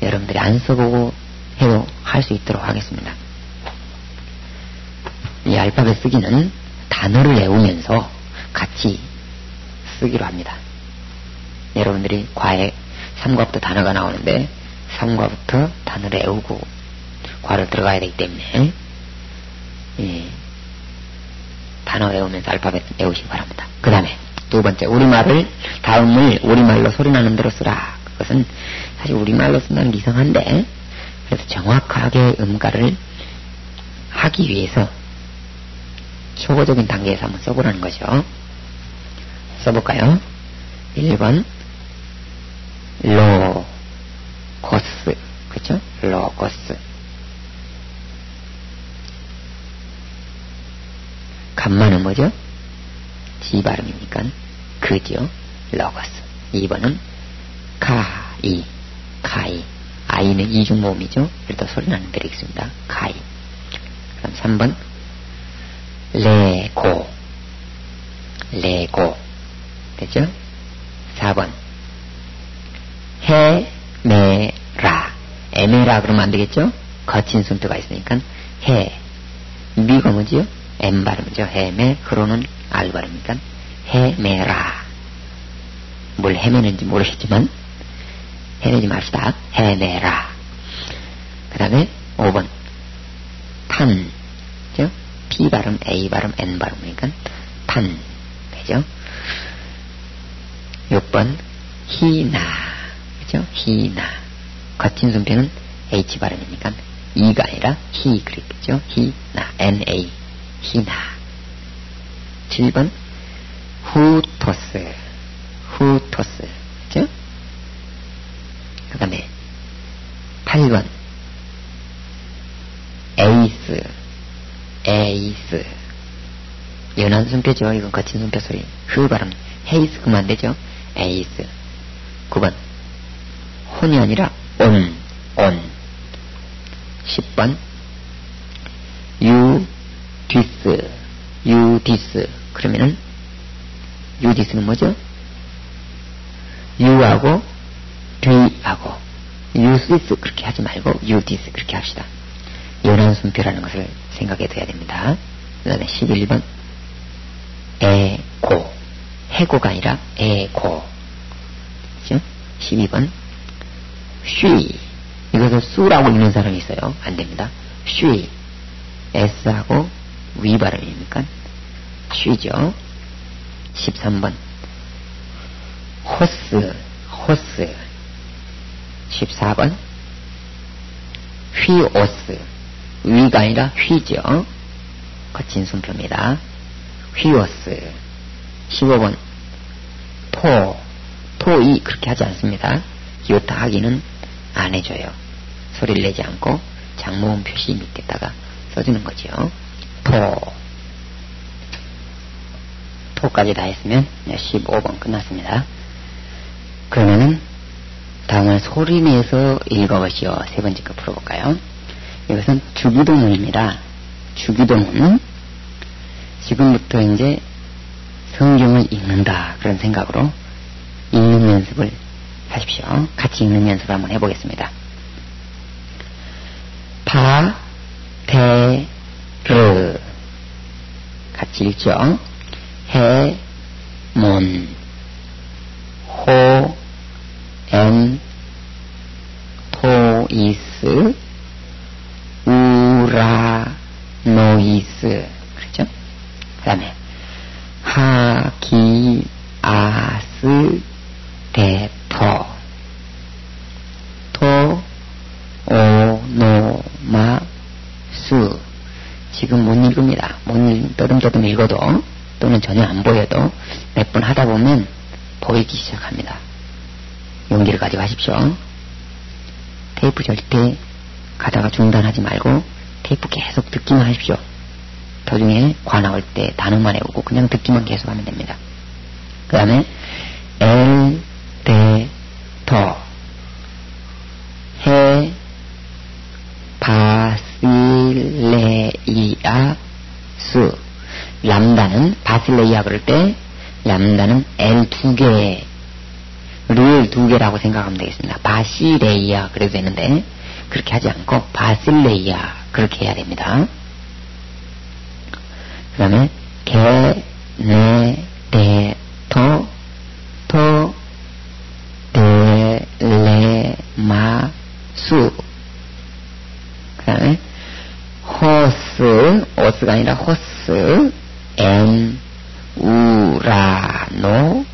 여러분들이 안 써보고 해도 할 수 있도록 하겠습니다. 이 알파벳 쓰기는 단어를 외우면서 같이 쓰기로 합니다. 여러분들이 과에 3과부터 단어가 나오는데 3과부터 단어를 외우고 과를 들어가야 되기 때문에 단어 외우면서 알파벳 외우시기 바랍니다. 그 다음에 두 번째, 다음을 우리말로 소리나는 대로 쓰라. 그것은 사실 우리말로 쓴다는 게 이상한데, 그래서 정확하게 음가를 하기 위해서 초보적인 단계에서 한번 써보라는 거죠. 써볼까요? 1번 로고스, 그렇죠? 로고스. 감마는 뭐죠? 지 발음이니까 그죠? 로고스. 2번은 카이, 아이는 이중모음이죠. 그래도 소리 나는 대로 있습니다. 카이. 그럼 3번 레고 됐죠? 4번 에메라 그러면 안 되겠죠? 거친 순투가 있으니까 미가 뭐지요? M 발음이죠. 헤메, 흐로는 R 발음이니까 헤메라. 뭘 헤매는지 모르겠지만 헤매지 맙시다. 헤메라. 그 다음에 5번 탄, 그죠? P 발음, A 발음, N 발음이니까 탄 되죠? 6번 히나, 그죠? 히나. 거친 순표는 H 발음이니까 E가 아니라 히 그랬겠죠? 히나, NA, 히나. 7번 후토스, 그죠? 그 다음에 8번 에이스. 연한 순표죠. 이건 거친 순표 소리. 흐 발음. 헤이스 그만 되죠. 에이스. 9번 혼이 아니라 온. 10번 유디스. 그러면은 유디스는 뭐죠? 유하고 뒤하고 유디스 그렇게 하지 말고 유디스 그렇게 합시다. 연한 순표라는 것을 생각해 둬야 됩니다. 그 다음에 11번 에고, 해고가 아니라 에고. 그죠? 12번 쉬, 이거 이것을 수라고 읽는 사람이 있어요. 안 됩니다. 쉬. S하고 위 발음이니까 쉬죠. 13번. 호스. 14번. 휘오스. 위가 아니라 휘죠. 거친 숨표입니다. 휘오스. 15번. 토이 그렇게 하지 않습니다. 이웃다 하기는 안 해줘요. 소리를 내지 않고 장모음 표시 밑에다가 써주는 거죠. 토까지 다 했으면 15번 끝났습니다. 그러면은 다음은 소리 내서 읽어보시오. 세 번째 거 풀어볼까요? 이것은 주기도문입니다. 주기도문. 지금부터 이제 성경을 읽는다 그런 생각으로 읽는 연습을 하십시오. 같이 읽는 연습을 한번 해보겠습니다. 파, 테, 르 같이 읽죠. 해, 몬, 호, 엔, 토이스, 우라, 노이스 그렇죠? 그 다음에 하, 기, 아스, 대토, 토, 오, 노, 마, 수. 지금 못 읽습니다. 떠듬떠듬 읽어도 또는 전혀 안 보여도 몇 번 하다 보면 보이기 시작합니다. 용기를 가지고 하십시오. 테이프 절대 가다가 중단하지 말고 테이프 계속 듣기만 하십시오. 도중에 과 나올 때 단어만 외우고 그냥 듣기만 계속하면 됩니다. 그 다음에 엘, 데, 더, 해, 바실레이아, 수. 람다는 바실레이아 그럴 때 람다는 L 2개, 를 2개라고 생각하면 되겠습니다. 바실레이아 그래도 되는데 그렇게 하지 않고 바실레이아 그렇게 해야 됩니다. 그 다음에 게, 네, 데, 토, 데, 레, 마, 수. 그 다음에 호스, 오스가 아니라 호스, 엔, 우라노,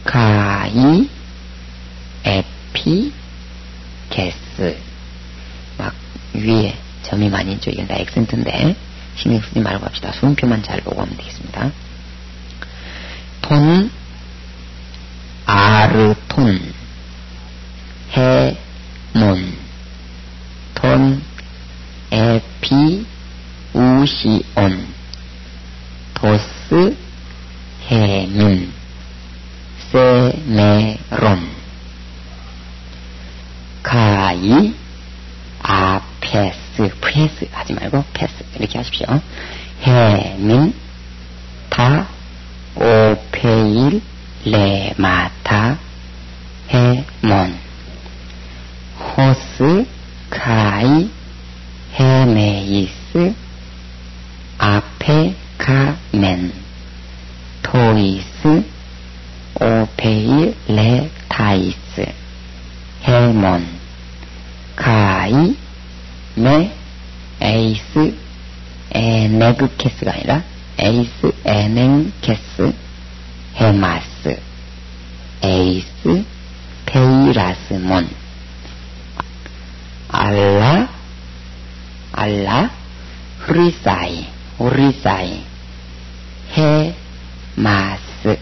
가이, 에피, 게스. 막 위에 점이 많이 있죠. 이건 다 액센트인데 신경 쓰지 말고 합시다. 수음표만 잘 보고 하면 되겠습니다. 톤, 아르톤, 해몬, 톤, 에피, 우시온, 도스, 해민, 세메론, 가이, 아페스, 프레스 하지 말고 패스 이렇게 하십시오. 해민, 타, 오페일, 레마타, 해몬, 호스, 가이, 헤메이스, 아페, 가멘, 토이스, 오페일, 레타이스, 해몬, 가이, 메, 에이스, 에네그케스가 아니라 에이스, 에넨케스, 헤마스, 에이스, 페이라스몬, 알라, 흐리사이, 헤마스,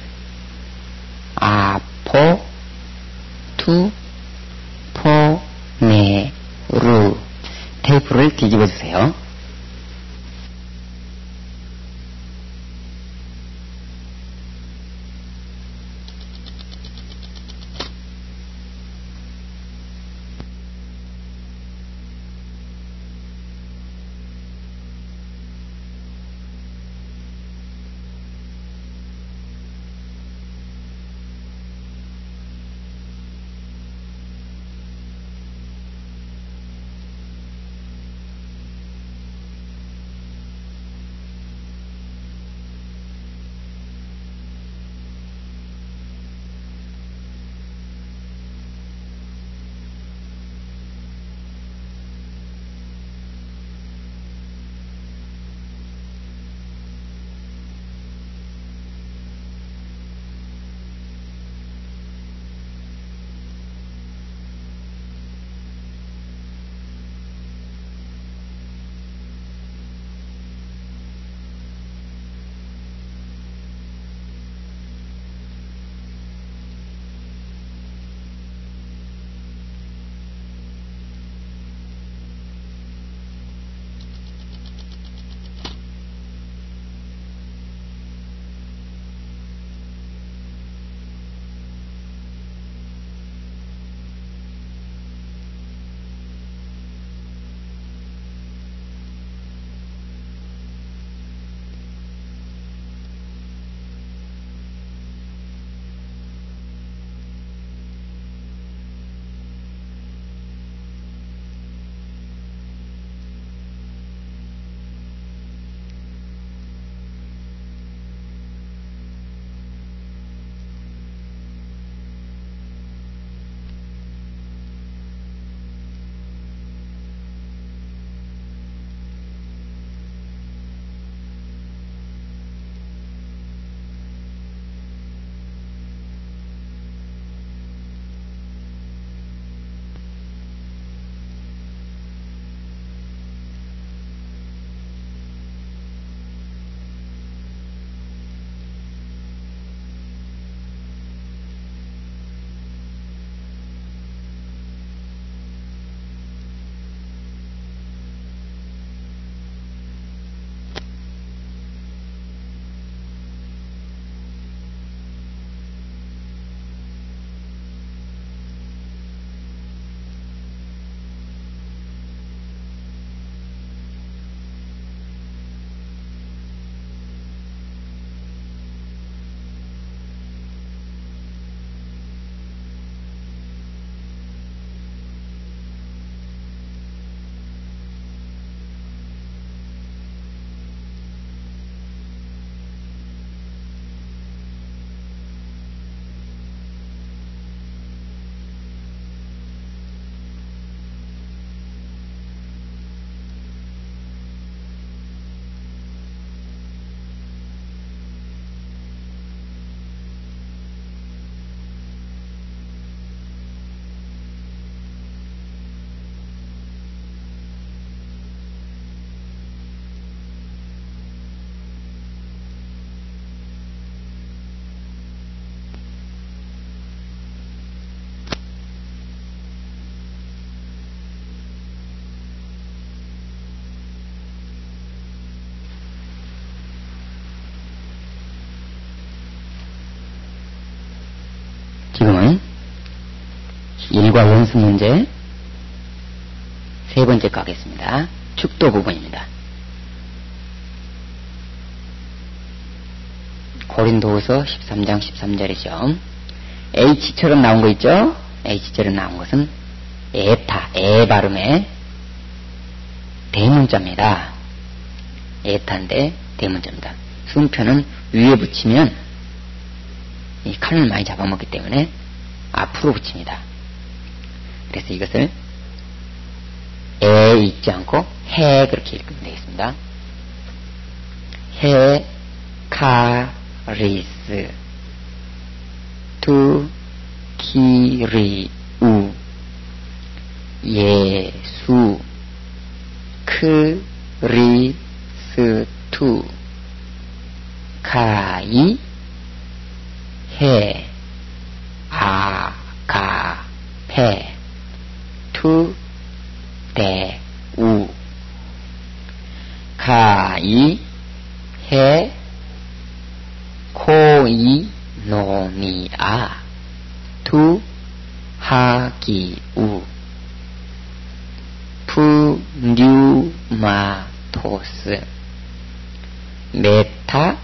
아포, 투, 포, 네, 루. 테이프를 뒤집어 주세요. 지금은 일과 연습 문제 세 번째 거 하겠습니다. 축도 부분입니다. 고린도후서 13장 13절이죠. H처럼 나온 거 있죠? H처럼 나온 것은 에타, 에 발음의 대문자입니다. 에타인데 대문자입니다. 순표는 위에 붙이면 이 칼을 많이 잡아먹기 때문에 앞으로 붙입니다. 그래서 이것을 에 읽지 않고 해 그렇게 읽으면 되겠습니다. 해 카리스 투 키리우 예수 크리스투 가이 해 아가페 투 대우 가이 해 코이노니아 투 하기우 푸뉴마토스 메타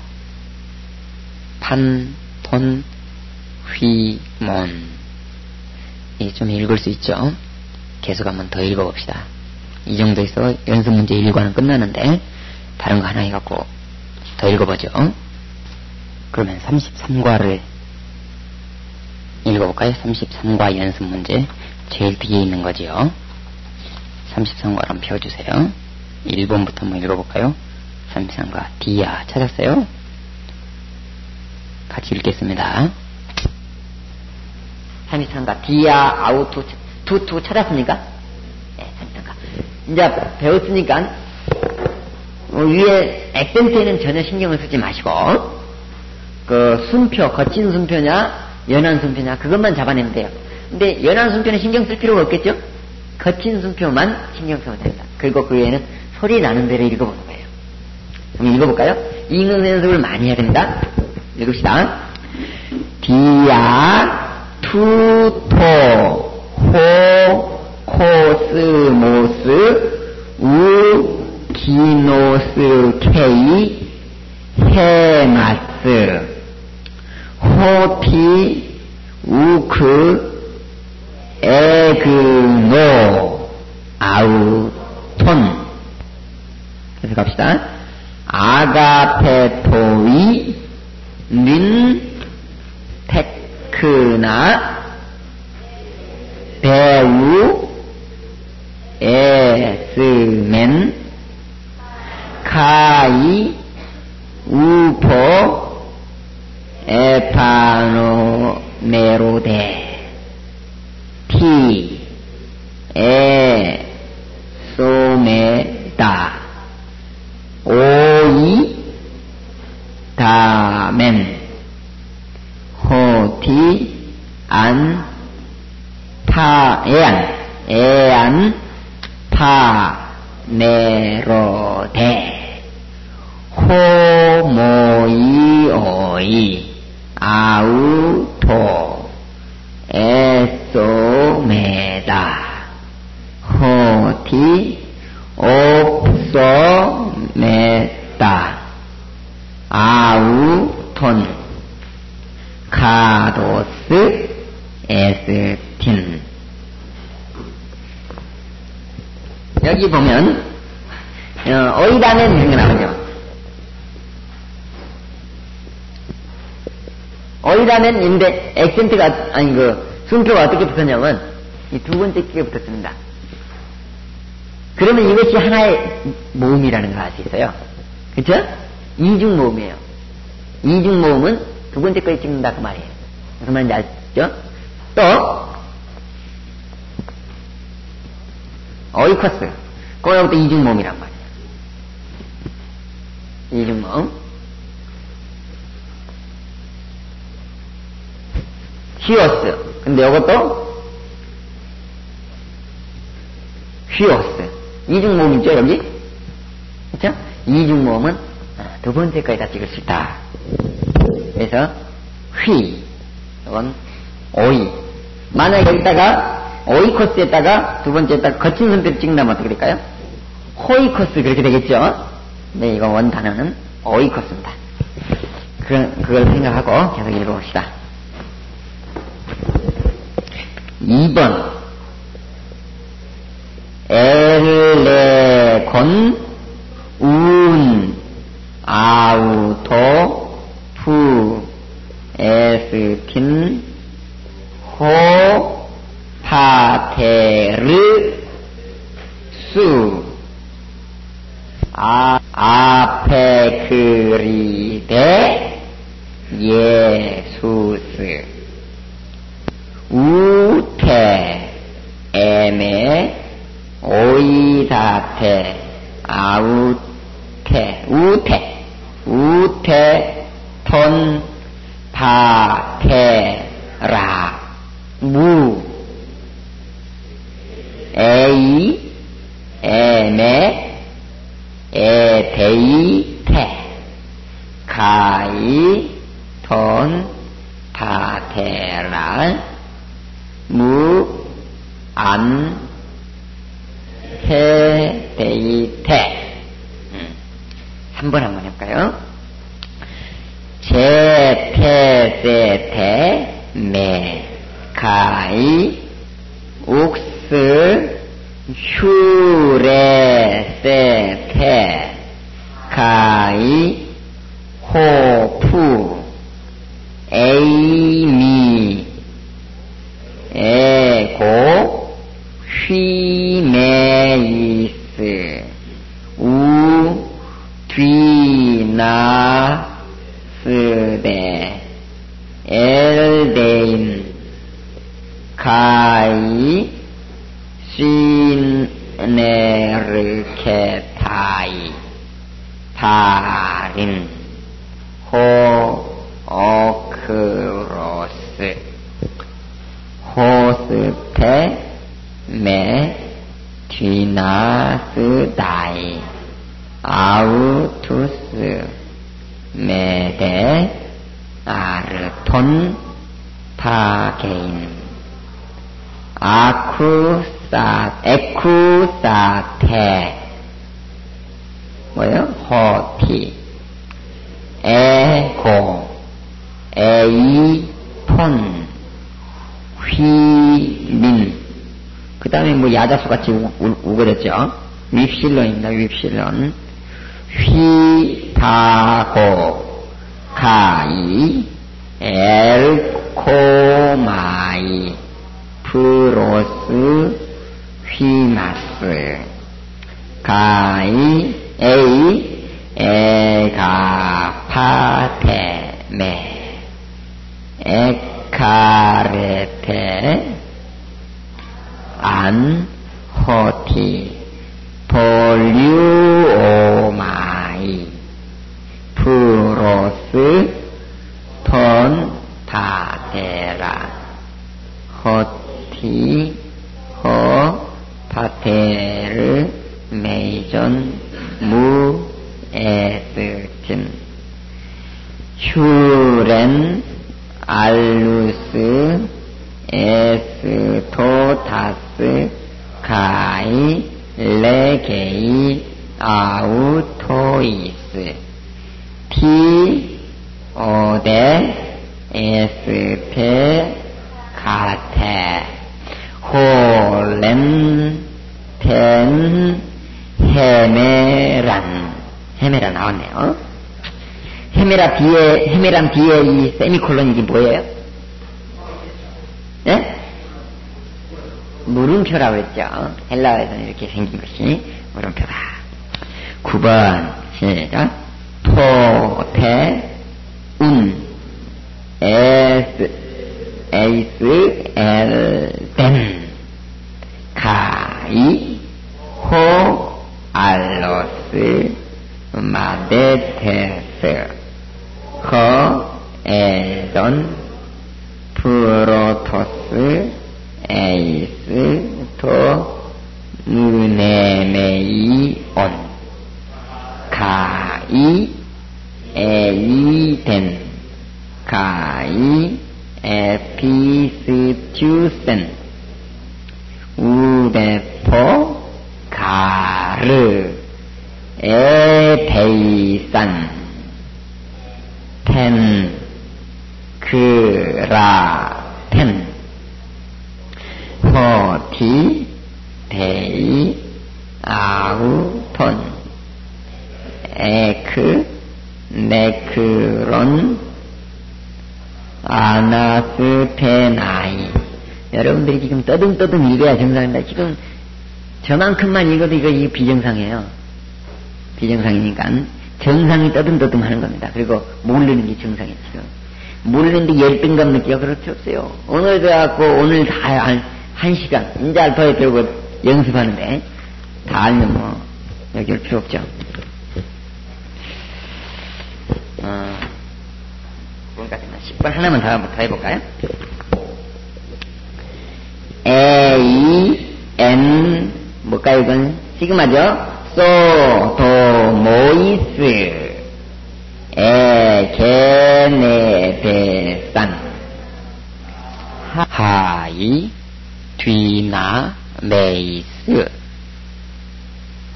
판톤 휘몬. 좀 읽을 수 있죠? 계속 한번 더 읽어봅시다. 이 정도에서 연습 문제 1과는 끝나는데 다른 거 하나 해갖고 더 읽어보죠. 그러면 33과를 읽어볼까요? 33과 연습 문제 제일 뒤에 있는 거지요. 33과 한번 펴주세요. 1번부터 한번 읽어볼까요? 33과 디아 찾았어요? 같이 읽겠습니다. 33과 디아 아우투 투 찾았습니까? 네, 33과. 이제 배웠으니까 위에 액센트에는 전혀 신경을 쓰지 마시고 그 순표, 거친 순표냐 연한 순표냐 그것만 잡아내면 돼요. 근데 연한 순표는 신경 쓸 필요가 없겠죠? 거친 순표만 신경 쓰면 됩니다. 그리고 그 외에는 소리 나는 대로 읽어보는 거예요. 한번 읽어볼까요? 읽는 연습을 많이 해야 됩니다. 읽읍시다. 디아 투토 호 코스모스 우 기노스 케이 헤마스 호티 우크 에그노 아우톤. 계속 갑시다. 아가페토이 닌 테크나 배우 에스멘 카이 우포 에파노 메로데 티 에 소메다 오이 다멘 호티 안 에안 파 네로데 호모이 오이 아우토 에소메다 호티 옵소메다 아우톤 카도스 에스틴. 여기 보면 어이다는 이런 게 나오죠. 어이다는 인데 액센트가 아니 그 순표가 어떻게 붙었냐면 이 두 번째 끼가 붙었습니다. 그러면 이것이 하나의 모음이라는 걸 알 수 있어요. 그렇죠? 이중 모음이에요. 이중 모음은 두 번째 거에 찍는다 그 말이에요. 무슨 말인지 아시죠? 또 어이커스 그거부터 이중 모음이란 말이에요. 이중 모음. 히오스. 근데 이것도 휘오스. 이중 모음이죠 여기? 그렇죠? 이중 모음은 두 번째 거에다 찍을 수 있다. 그래서 휘 이건 오이. 만약 여기다가 오이코스에다가 두 번째에다가 거친 선표를 찍는다면 어떻게 될까요? 호이코스 그렇게 되겠죠? 네, 이거 원 단어는 오이코스입니다. 그걸 생각하고 계속 읽어봅시다. 2번 엘레곤 운 아우토 푸 에스틴 호 파테르 수 아페크리데 예수스 우테 에메 오이다테 아우테 우테 톤 파테라 무 에이 에메 에데이테 가이 돈 파테라 무 안 헤데이테 3번 한번 해볼까요? 제테세테 메 가이 욱스 휴레세테 가이 호푸 에이미 에고 휘메이스 우 뒤나스데 엘데인 가이 시네르케타이 다린 호오크로스 호스테 메 뒤나스다이 아우투스 메데 아르톤 파게인 에쿠사테 뭐요? 호티 에고 에이폰 휘민 그 다음에 뭐 야자수 같이 우거렸죠. 윕실론입니다. 윕실론 휘파고 가이 엘코마이 프로스 휘마스 가이 에이 에가파테메 에카레테 안 호티 볼류오마이 프로스 톤 파테라 호티 호 파테르 메이존 무 에스틴 휴렌 알루스 에스토타스 가이 레게이 아우토이스 티 오데 에스테 가테 홀렌 텐 헤메란 나왔네요. 헤메란 뒤에 이 세미콜론이 이게 뭐예요? 예? 물음표라고 했죠. 헬라어에서는 이렇게 생긴 것이 물음표다. 9번 시작. 토테 운 에스 에이스 엘덴 가이 호 알로스 마데테스 허 에돈 프로토스 에이스 토 무네메이온 가이 에이덴 가이 에피스 센 우대포 가르 에베이산 텐 그라텐 호티 데이 아우톤 에크 네크론 아나스페나이. 여러분들이 지금 떠듬떠듬 읽어야 정상입니다. 지금 저만큼만 읽어도 이거 비정상이에요. 비정상이니까 정상이 떠듬떠듬 하는 겁니다. 그리고 모르는 게 정상이에요. 지금 모르는데 열등감 느끼고 그럴 필요 없어요. 오늘 돼갖고 오늘 다 한 시간 이제 알파벳 배우고 연습하는데 다 알면 뭐 여기 올 필요 없죠. 그런까지만 10번 하나만 더 해볼까요? A, N, 뭘까요, 이건? 시그마죠? 소, 도, 모이스, 에, 게, 네, 배, 산. 하이, 뒤나, 메이스.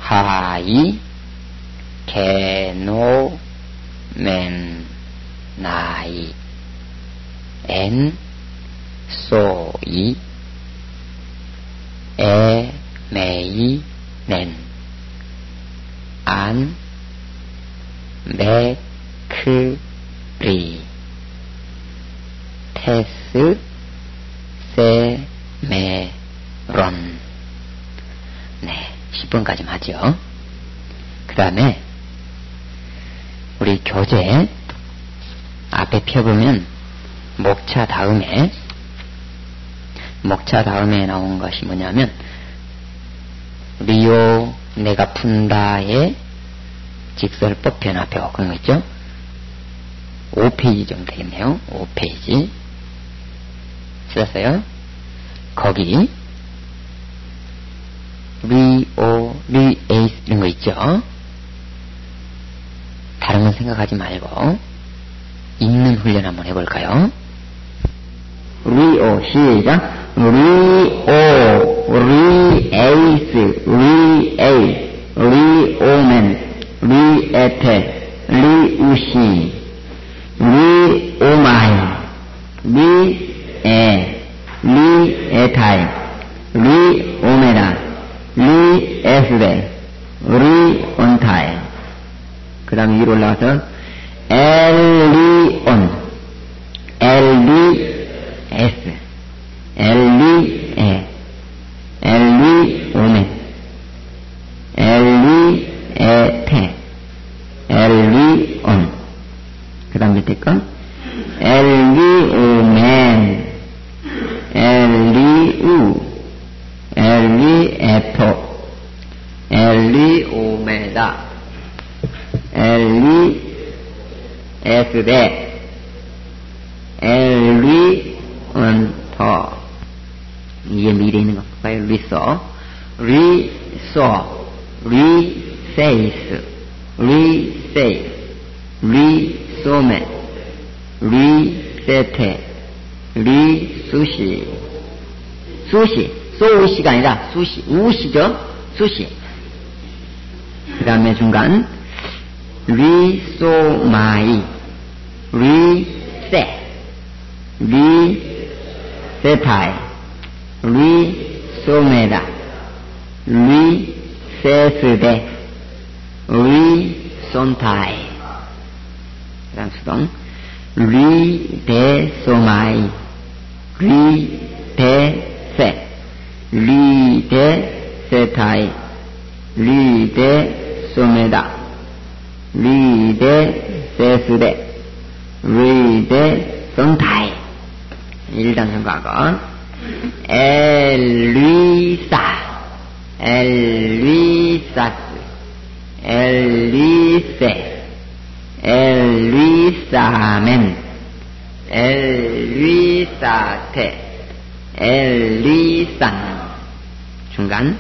하이, 게노, 맨, 나이, 엔, 소이, 에, 메이, 넨, 안, 매, 크, 리, 테스, 세, 메, 론. 네, 10번까지 하죠. 그 다음에 우리 교재 앞에 펴보면 목차 다음에 나온 것이 뭐냐면 리오 내가 푼다의 직설법 변화표 그런 거 있죠. 5페이지 정도 되겠네요. 5페이지 찾았어요? 거기 리오, 리에이스 이런 거 있죠. 다른 건 생각하지 말고 읽는 훈련 한번 해볼까요? 리오 시작. 리오, 리에이스, 리에이, 리오멘, 리에테, 리우시, 리오마이, 리에, 리에타이, 리오메라, 리에스레, 리온타이. 그 다음에 위로 올라가서 엘리온, 엘리에스, 엘리에, 엘리오멘, 엘리에테, 엘리온. 그 다음 밑에 거 엘리오멘, 엘리우, 엘리에토, 엘리오메다, 엘리에스레, 엘리온터. 이게 미래 있는 거 볼까요? 리소, 리소, 리세이스, 리세이스, 리소메, 리세테, 리수시, 수시, 소우시가 아니라 수시, 우시죠? 수시. 그 다음에 중간 리소마이, 리세, 리세타이, 리소메다, 리세스데, 리손타이. 그 다음 수동 리데소마이, 리데세, 리데세타이, 리데소메다, 리데세스데, 리데손타이. 1단 성과가 엘리사, 엘리사스, 엘리세, 엘리사멘, 엘리사테, 엘리산. 중간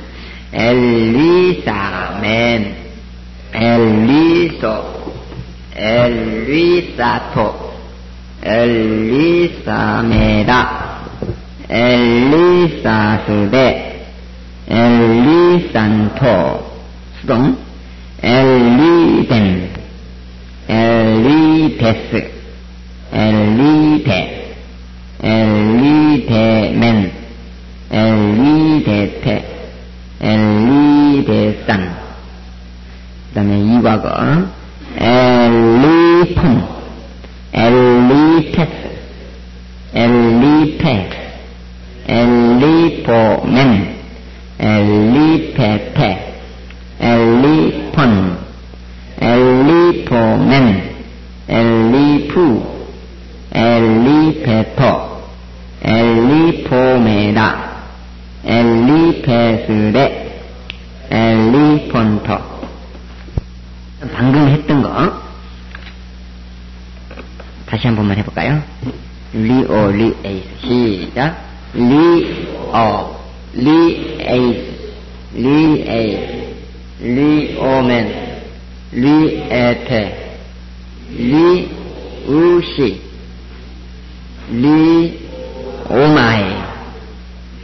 엘리사멘, 엘리소, 엘리사토, 엘리사메다, 엘리사스데, 엘리산토, 수동, 엘리덴, 엘리데스, 엘리데, 엘리데멘, 엘리데테, 엘리데산. 그 다음에 이과거, 엘리폰, 엘리테스, 엘리페, 엘리포멘, 엘리페페, 엘리폰, 엘리포멘, 엘리푸, 엘리페토, 엘리포메다, 엘리페스레, 엘리폰토. 방금 했던 거 다시 한 번만 해볼까요? 리오 리에이스 시작. 리오 리에이스 리에이스 리오멘 리에테 리우시 리오마이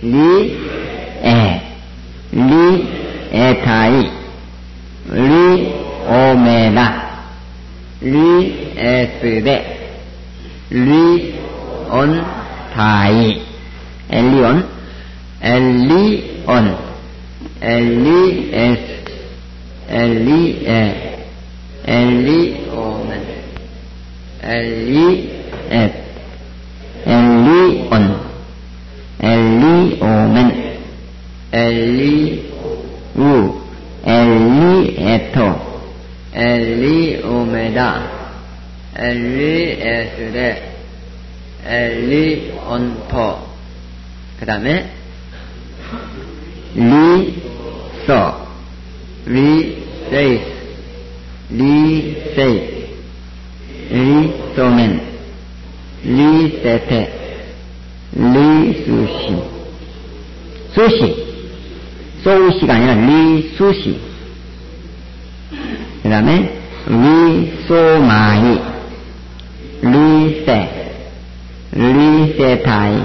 리에 리에타이 리오메나 리에스레 리온타이 엘리온 엘리온 엘리에스 엘리에 엘리오멘 엘리에 엘리온 엘리오멘 엘리우 엘리에토 엘리오메다 엘리에스레 엘리온토. 그 다음에 리소 리세이스 리세이스 리소멘 리세테 리수시 수시 소우시가 아니라 리수시. 그 다음에 리소마이 리세 리세타이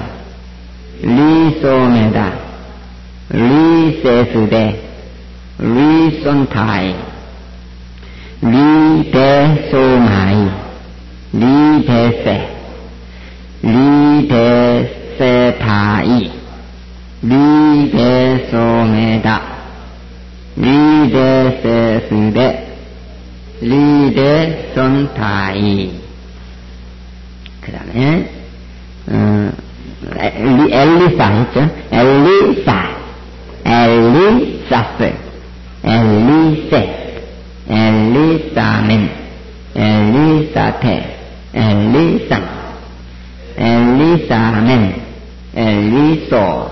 리소메다 리세스데 리손타이 리데소마이 리데세 리데세타이 리데소메다 리데세스데 리데손타이. 그 다음에 엘리사 했죠? 엘리사 엘리사스 엘리세 엘리사멘 엘리사테 엘리산 엘리사멘 엘리소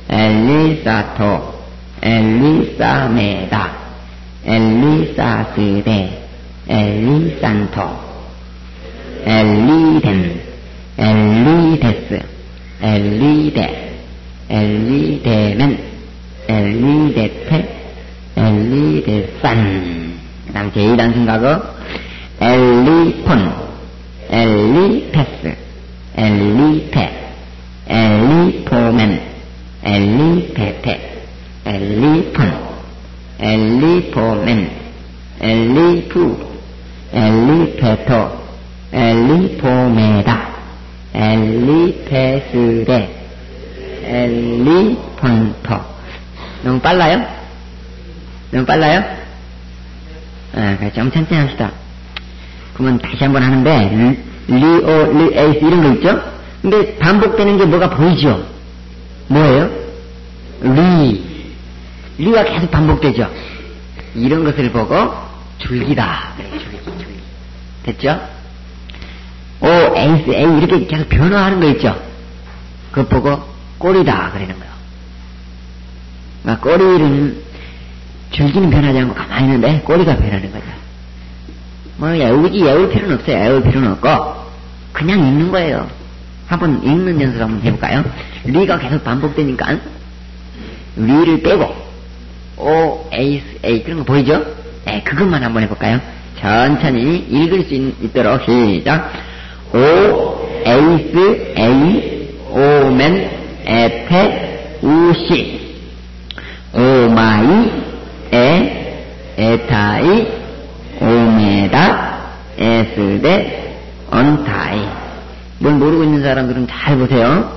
엘리사토 엘리사메다 엘리사스데 엘리산토 엘리덴 엘리데스 엘리데 엘리데멘 엘리데테 엘리데산. 그 다음 제2단 생각어 엘리폰 엘리페스 엘리페 엘리포멘 엘리페페 엘리폰 엘리포멘 엘리푸 엘리페토 엘리포메다 엘리페스레 엘리폰토. 너무 빨라요? 너무 빨라요? 좀 천천히 합시다. 그러면 다시 한번 하는데 리오 리에이스 이런 거 있죠? 근데 반복되는 게 뭐가 보이죠? 뭐예요? 리가 계속 반복되죠? 이런 것을 보고 줄기다. 그래, 줄기. 됐죠? O, 에이스, A 이렇게 계속 변화하는 거 있죠? 그거 보고 꼬리다 그러는 거예요. 그러니까 꼬리는 줄기는 변하지 않고 가만히 있는데 꼬리가 변하는 거죠. 뭐 애울 필요는 없어요. 애울 필요는 없고 그냥 읽는 거예요. 한번 읽는 연습 한번 해볼까요? 리가 계속 반복되니까 리를 빼고 O, 에이스, A 그런 거 보이죠? 네, 그것만 한번 해볼까요? 천천히 읽을 수 있도록 시작. O, 에이스, A, 오멘, 에테, 우시. 오마이, 에타이, 오메다, 에스데, 언타이. 뭘 모르고 있는 사람들은 잘 보세요.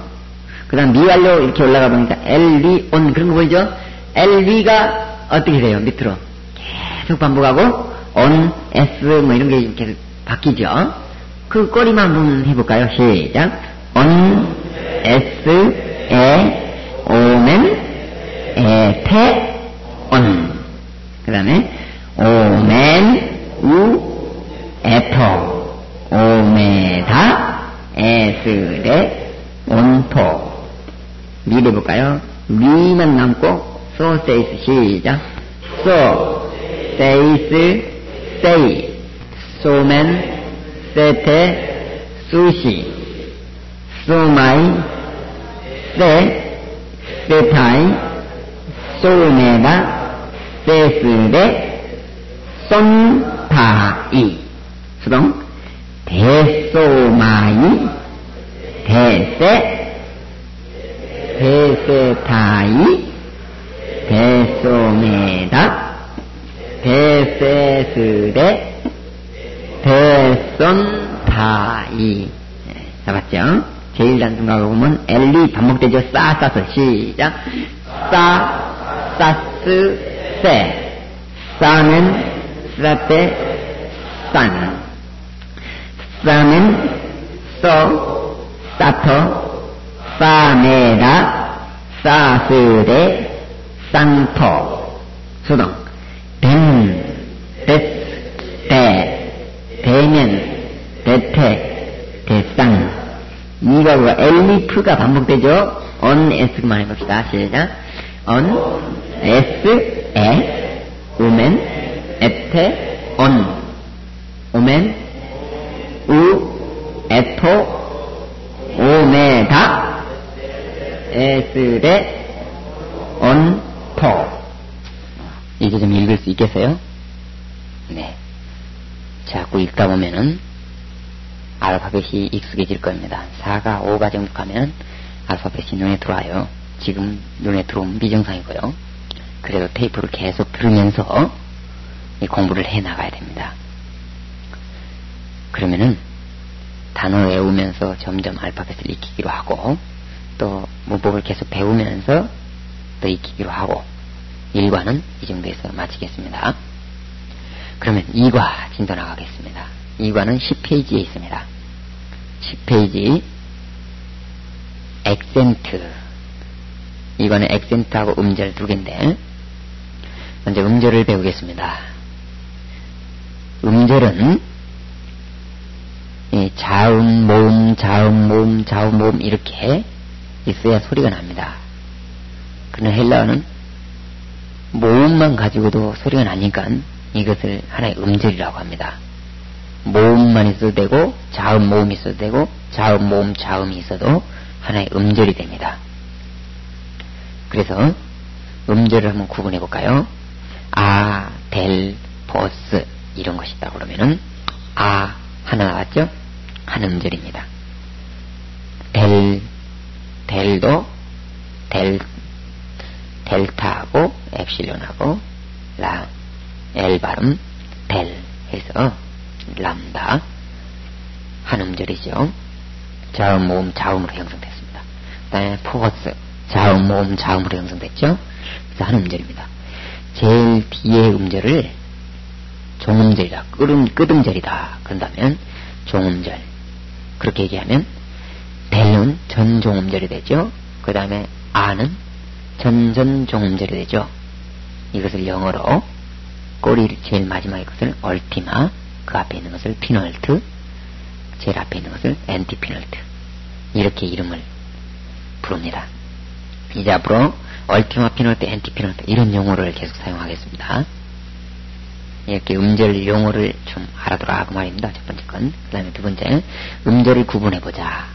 그 다음 미완료 이렇게 올라가 보니까 엘리, 온 그런 거 보이죠? 엘리가 어떻게 돼요? 밑으로 계속 반복하고 온, 에스 뭐 이런 게 계속 바뀌죠? 그 꼬리만 한번 해볼까요? 시작. 온, 에스, 에, 오멘, 에테, 온. 그 다음에 오멘, 우, 에토, 오메다, 에스레, 온토. 미래 볼까요? 미만 남고 소, 세이스 시작. 소, 세이스, 세이, 소멘, 세테, 수시, 소마이, 세타이, 소메다, 세스레, 손타이. 수동 대소마이, 대세, 대세타이, 대소메다, 대세스레, 대손타이. 잡았죠? 제일 단순하고 보면 엘리 반복되죠? 싸싸서 시작. 싸, 싸스, 세. 싸는 싸때, 싼. 싸는 쏘, 싸토, 싸메다, 싸스레, 쌍토. 수동 벤, 데스, 대, 대면, 대퇴, 대쌍. 이거가 엘리프가 반복되죠? on, s만 해봅시다. 시작. on, s, 에, 우멘, 에테, on. 오멘, 우, 에토, 오메다, 에스레, 온토. 이제 좀 읽을 수 있겠어요? 네. 자꾸 읽다 보면은 알파벳이 익숙해질 겁니다. 4가 5가 정도 가면 알파벳이 눈에 들어와요. 지금 눈에 들어오면 비정상이고요. 그래도 테이프를 계속 들으면서 이 공부를 해 나가야 됩니다. 그러면은 단어 외우면서 점점 알파벳을 익히기로 하고, 또 문법을 계속 배우면서 또 익히기로 하고, 1과는 이 정도에서 마치겠습니다. 그러면 2과 진도 나가겠습니다. 2과는 10페이지에 있습니다. 10페이지 액센트. 이거는 액센트하고 음절 두 개인데, 먼저 음절을 배우겠습니다. 음절은 자음, 모음, 자음, 모음, 자음, 모음 이렇게 있어야 소리가 납니다. 그러나 헬라어는 모음만 가지고도 소리가 나니까 이것을 하나의 음절이라고 합니다. 모음만 있어도 되고, 자음, 모음이 있어도 되고, 자음, 모음, 자음이 있어도 하나의 음절이 됩니다. 그래서 음절을 한번 구분해 볼까요? 아, 델, 보스 이런 것이 있다 그러면은 아 하나 나왔죠? 한 음절입니다. 델도 델타하고 엡실론하고 엘 발음 델 해서 람다 한 음절이죠. 자음, 모음, 자음으로 형성됐습니다. 그 다음에 포스 자음, 모음, 자음으로 형성됐죠. 그래서 한 음절입니다. 제일 뒤에 음절을 종음절이다, 끝음절이다 그런다면 종음절, 그렇게 얘기하면 델은 전종음절이 되죠. 그 다음에 아는 전전종음절이 되죠. 이것을 영어로 꼬리 제일 마지막에 것을 얼티마, 그 앞에 있는 것을 피널트, 제일 앞에 있는 것을 엔티피널트, 이렇게 이름을 부릅니다. 이제 앞으로 얼티마, 피널트, 엔티피널트 이런 용어를 계속 사용하겠습니다. 이렇게 음절 용어를 좀 알아두라 그 말입니다. 첫 번째 건. 그 다음에 두 번째, 음절을 구분해보자.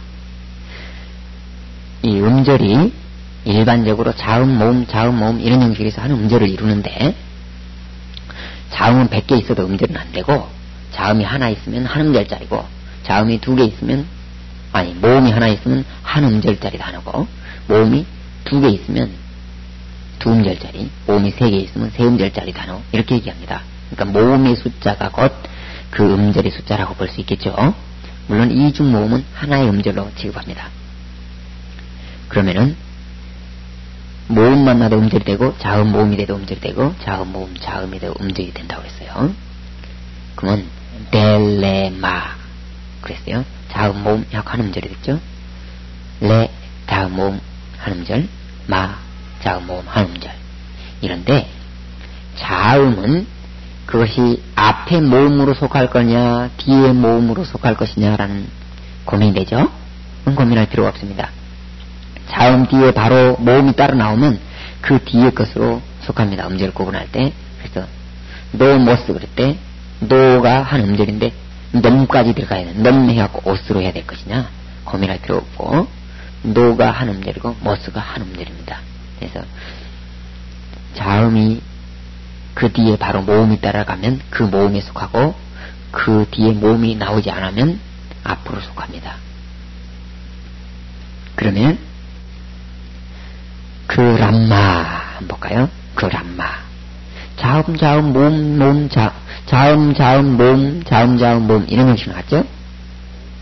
이 음절이 일반적으로 자음, 모음, 자음, 모음 이런 형식에서 하는 음절을 이루는데, 자음은 100개 있어도 음절은 안 되고, 자음이 하나 있으면 한 음절짜리고, 자음이 2개 있으면, 모음이 하나 있으면 한 음절짜리도 안 하고, 모음이 2개 있으면 2음절짜리, 모음이 3개 있으면 3음절짜리 단어 이렇게 얘기합니다. 그러니까 모음의 숫자가 곧 그 음절의 숫자라고 볼 수 있겠죠. 물론 이중 모음은 하나의 음절로 취급합니다. 그러면은 모음만 나도 음절이 되고 자음 모음이 돼도 음절이 되고 자음 모음 자음이 돼도 음절이 된다고 했어요. 그러면 델레마 그랬어요. 자음 모음 약 한 음절이 됐죠. 레 자음 모음 한 음절, 마 자음 모음 한 음절. 이런데 자음은 그것이 앞에 모음으로 속할 거냐 뒤에 모음으로 속할 것이냐라는 고민이 되죠. 그건 고민할 필요가 없습니다. 자음 뒤에 바로 모음이 따로 나오면 그 뒤에 것으로 속합니다. 음절 구분할 때. 그래서 노모스 그럴 때 노가 한 음절인데 넘까지 들어가야 돼. 넘 해갖고 오스로 해야 될 것이냐 고민할 필요 없고 노가 한 음절이고 모스가 한 음절입니다. 그래서 자음이 그 뒤에 바로 모음이 따라가면 그 모음에 속하고 그 뒤에 모음이 나오지 않으면 앞으로 속합니다. 그러면 그 람마 한번 볼까요? 그 람마 자음 자음 모음 모음 자음 자음 모음 자음 자음 모음 이런 형식 나왔죠?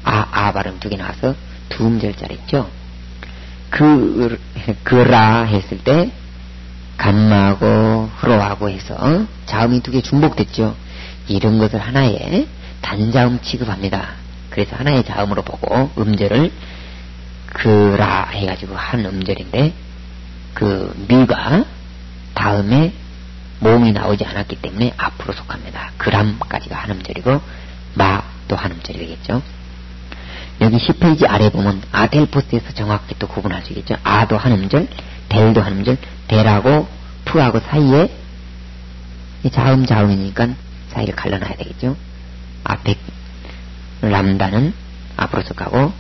아 발음 2개 나와서 2음절짜리 있죠? 그라 했을 때 감마하고 흐로하고 해서 자음이 2개 중복됐죠. 이런 것을 하나의 단자음 취급합니다. 그래서 하나의 자음으로 보고 음절을 그라 해가지고 한 음절인데 그 미가 다음에 모음이 나오지 않았기 때문에 앞으로 속합니다. 그람까지가 한 음절이고 마도 한 음절이 되겠죠. 여기 10페이지 아래 보면 아델포스에서 정확히 또 구분할 수 있겠죠. 아도 한 음절, 델도 한 음절, 델하고 푸하고 사이에 자음 자음이니까 사이를 갈라놔야 되겠죠. 앞에 람다는 앞으로 속하고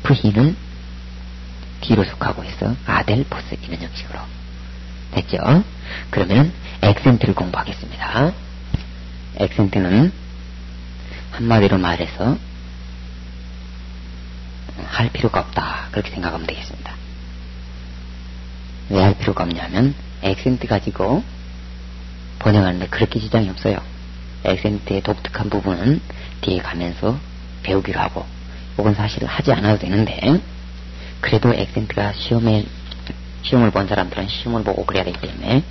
푸히는 뒤로 속하고 해서 아델포스 이런 형식으로 됐죠. 그러면 액센트를 공부하겠습니다. 액센트는 한마디로 말해서 할 필요가 없다 그렇게 생각하면 되겠습니다. 왜 할 필요가 없냐면 액센트 가지고 번역하는데 그렇게 지장이 없어요. 액센트의 독특한 부분은 뒤에 가면서 배우기로 하고 혹은 사실 하지 않아도 되는데 그래도 액센트가 시험을 본 사람들은 시험을 보고 그래야 되기 때문에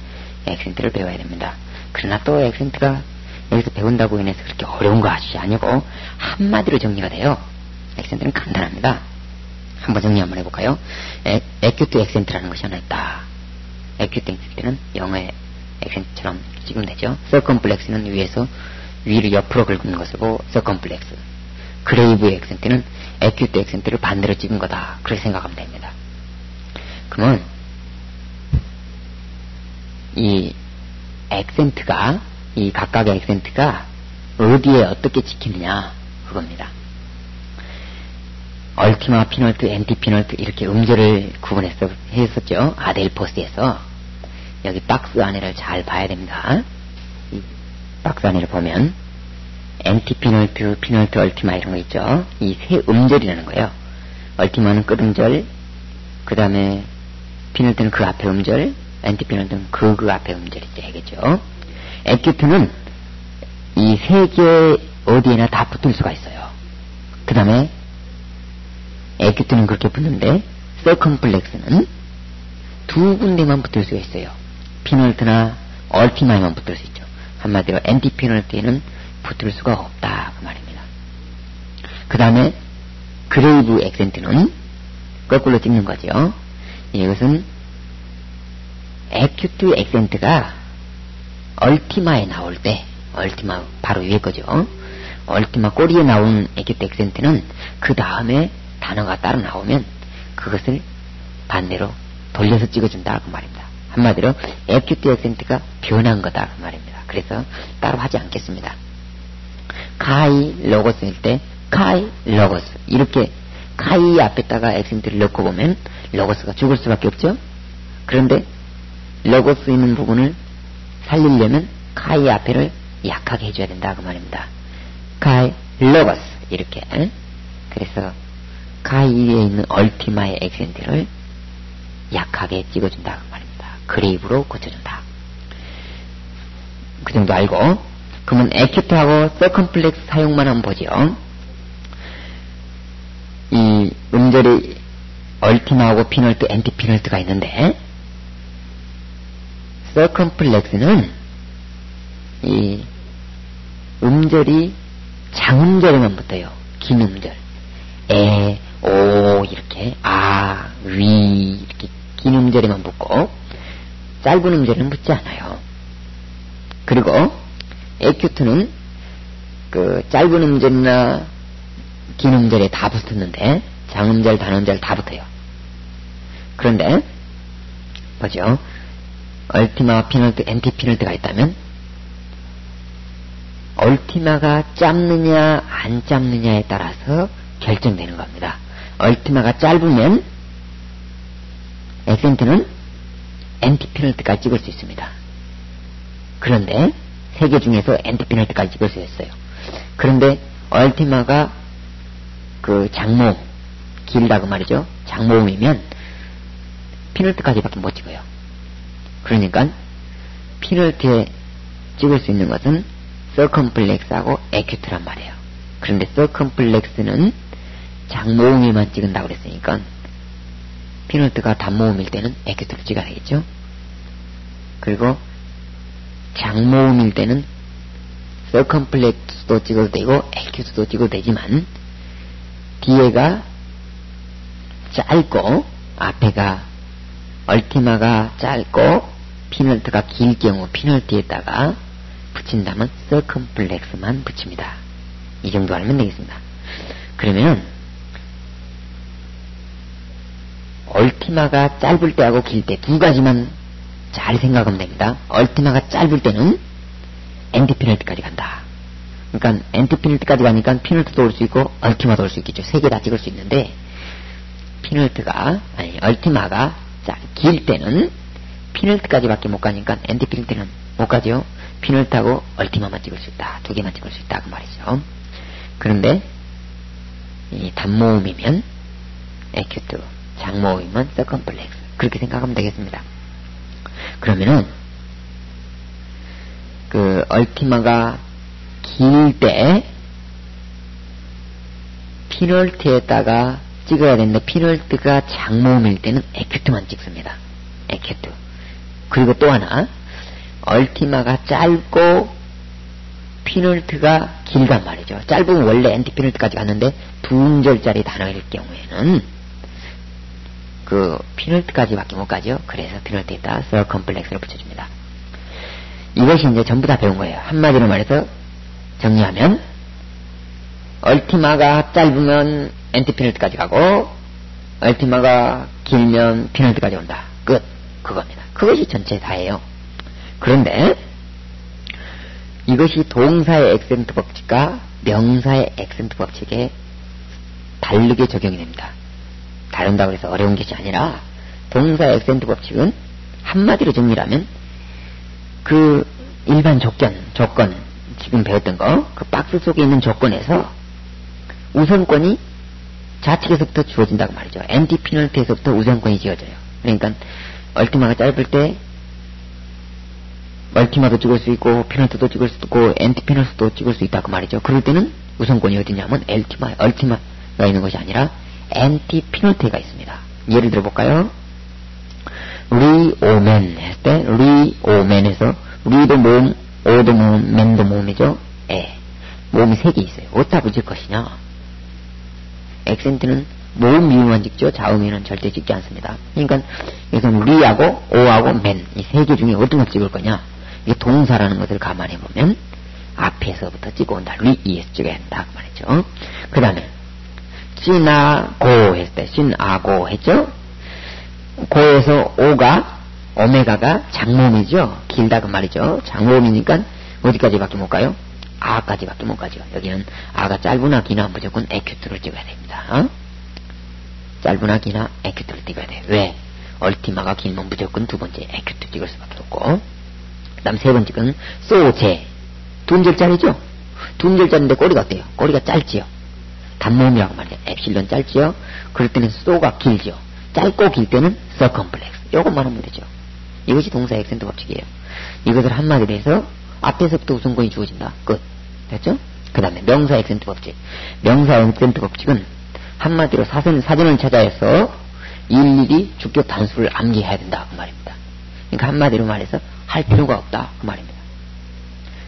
액센트를 배워야 됩니다. 그러나 또 액센트가 여기서 배운다고 인해서 그렇게 어려운 거 아시지 아니고 한마디로 정리가 돼요. 액센트는 간단합니다. 한번 정리 한번 해볼까요? 에큐트 액센트라는 것이 하나 있다. 에큐트 액센트는 영어의 액센트처럼 찍으면 되죠. 서컴플렉스는 위를 옆으로 긁는 것이고 서컴플렉스. 그레이브 액센트는 에큐트 액센트를 반대로 찍은 거다. 그렇게 생각하면 됩니다. 그러면 이 액센트가 이 각각의 액센트가 어디에 어떻게 찍히느냐 그겁니다. 얼티마, 피널트, 엔티피널트 이렇게 음절을 구분했었죠. 아델포스에서 여기 박스 안에를 잘 봐야 됩니다. 이 박스 안에를 보면 엔티피널트, 피널트, 얼티마 이런 거 있죠. 이 세 음절이라는 거예요. 얼티마는 끝음절, 그 다음에 피널트는 그 앞에 음절, 엔티피널트는 그 앞에 음절이죠. 알겠죠? 에큐트는 이 세 개 어디에나 다 붙을 수가 있어요. 그 다음에 에큐트는 그렇게 붙는데 서컴플렉스는 2군데만 붙을 수가 있어요. 피널트나 얼티마에만 붙을 수 있죠. 한마디로 엔티피널트에는 붙을 수가 없다 그 말입니다. 그 다음에 그레이브 액센트는 거꾸로 찍는 거죠. 이것은 에큐트 액센트가 얼티마에 나올 때 얼티마 바로 위에 거죠. 얼티마 꼬리에 나오는 에큐트 액센트는 그 다음에 단어가 따로 나오면 그것을 반대로 돌려서 찍어준다 그 말입니다. 한마디로 에큐트 액센트가 변한 거다 그 말입니다. 그래서 따로 하지 않겠습니다. 카이 로고스일 때 카이 로고스 이렇게 카이 앞에다가 액센트를 넣고 보면 로고스가 죽을 수밖에 없죠. 그런데 로고스 있는 부분을 살리려면 카이 앞에를 약하게 해줘야 된다 그 말입니다. 카이 로고스 이렇게. 그래서 카이에 있는 얼티마의 액센트를 약하게 찍어준다 그 말입니다. 그레이브로 고쳐준다. 그 정도 알고, 그러면 에큐트하고 서컴플렉스 사용만 한번 보죠. 이 음절이 얼티마하고 피널트, 엔티피널트가 있는데, 서컴플렉스는 이 음절이 장음절에만 붙어요. 긴 음절. 에, 오, 이렇게, 아, 위, 이렇게 긴 음절에만 붙고, 짧은 음절에는 붙지 않아요. 그리고, 에큐트는 그 짧은 음절이나 긴 음절에 다 붙었는데, 장음절, 단음절 다 붙어요. 그런데, 뭐죠? 얼티마, 피널트, 엔티피널트가 있다면, 얼티마가 짧느냐 안 짧느냐에 따라서 결정되는 겁니다. 얼티마가 짧으면 액센트는 엔티피널트까지 찍을 수 있습니다. 그런데 세 개 중에서 엔티피널트까지 찍을 수 있어요. 그런데 얼티마가 그 장모음, 길다고 말이죠. 장모음이면 피널트까지밖에 못 찍어요. 그러니까 피널트에 찍을 수 있는 것은 서컴플렉스하고 에큐트란 말이에요. 그런데 서컴플렉스는 장모음에만 찍은다고 그랬으니까 피널트가 단모음일 때는 에큐트를 찍어야 되겠죠. 그리고 장모음일 때는 서컴플렉스도 찍어도 되고 에큐트도 찍어도 되지만 뒤에가 짧고 앞에가 얼티마가 짧고 피널트가 길 경우 피널트에다가 붙인다면 서컴플렉스만 붙입니다. 이 정도 알면 되겠습니다. 그러면 얼티마가 짧을 때하고 길 때 두 가지만 잘 생각하면 됩니다. 얼티마가 짧을 때는 엔티피널트까지 간다. 그러니까 엔티피널트까지 가니까 피널트도 올 수 있고 얼티마도 올 수 있겠죠. 세 개 다 찍을 수 있는데 얼티마가 길 때는 피널트까지밖에 못 가니까 엔티피널트는 못 가죠. 피널트하고 얼티마만 찍을 수 있다. 두 개만 찍을 수 있다 그 말이죠. 그런데 이 단모음이면 에큐트, 장모음이면 서컴플렉스, 그렇게 생각하면 되겠습니다. 그러면은 그 얼티마가 길 때 피널트에다가 찍어야 되는데 피널트가 장모음일 때는 에큐트만 찍습니다. 에큐트. 그리고 또 하나, 얼티마가 짧고 피널트가 길단 말이죠. 짧으면 원래 엔티피널트까지 갔는데 두 음절짜리 단어일 경우에는 그 피널트까지밖에 못 가죠. 그래서 피널트에다 서컴플렉스를 붙여줍니다. 이것이 이제 전부 다 배운 거예요. 한마디로 말해서 정리하면 얼티마가 짧으면 엔티피널트까지 가고 얼티마가 길면 피널트까지 온다. 끝. 그겁니다. 그것이 전체 다예요. 그런데 이것이 동사의 액센트 법칙과 명사의 액센트 법칙에 다르게 적용이 됩니다. 다른다고 해서 어려운 것이 아니라 동사의 액센트 법칙은 한마디로 정리하면 그 일반 조건 지금 배웠던 거 그 박스 속에 있는 조건에서 우선권이 좌측에서부터 주어진다고 말이죠. 엔티피널트에서부터 우선권이 지어져요. 그러니까 얼티마가 짧을 때 얼티마도 찍을 수 있고 피널트도 찍을 수 있고 엔티피널트도 찍을 수 있다고 말이죠. 그럴 때는 우선권이 어디냐면 얼티마가 있는 것이 아니라 엔티피널트가 있습니다. 예를 들어볼까요? 리오맨 했을 때 리오맨에서 리도 모음, 오도 모음, 맨도 모음이죠. 모음이 3개 있어요. 어디다 붙일 것이냐? 액센트는 모음 위만 찍죠. 자음에는 절대 찍지 않습니다. 그러니까 여기서 리하고 오하고 맨 이 3개 중에 어떤 걸 찍을 거냐? 이게 동사라는 것을 감안해 보면 앞에서부터 찍어 온다. 리에서 찍어야 한다 그 말이죠. 그 다음에 찐아고 했을 때 찐아고 했죠. 고에서 오가 오메가가 장모음이죠. 길다 그 말이죠. 장모음이니까 어디까지밖에 못 가요? 아까지밖에 못 가죠. 여기는 아가 짧으나 기나 무조건 에큐트를 찍어야 됩니다. 짧으나 기나 에큐트를 찍어야 돼요. 왜? 얼티마가 길면 무조건 두 번째 에큐트 찍을 수밖에 없고, 그 다음 세 번째는 소제 두 음절짜리죠. 두 음절짜리인데 꼬리가 어때요? 꼬리가 짧지요. 단모음이라고 말이에요. 엡실론 짧지요. 그럴 때는 소가 길죠. 짧고 길 때는 circumflex. 요것만 하면 되죠. 이것이 동사 액센트 법칙이에요. 이것을 한마디로 해서 앞에서부터 우선권이 주어진다. 끝. 됐죠? 그 다음에 명사 액센트 법칙. 명사 액센트 법칙은 한마디로 사전을 찾아서 일일이 주격 단수를 암기해야 된다. 그 말입니다. 그러니까 한마디로 말해서 할 필요가 없다. 그 말입니다.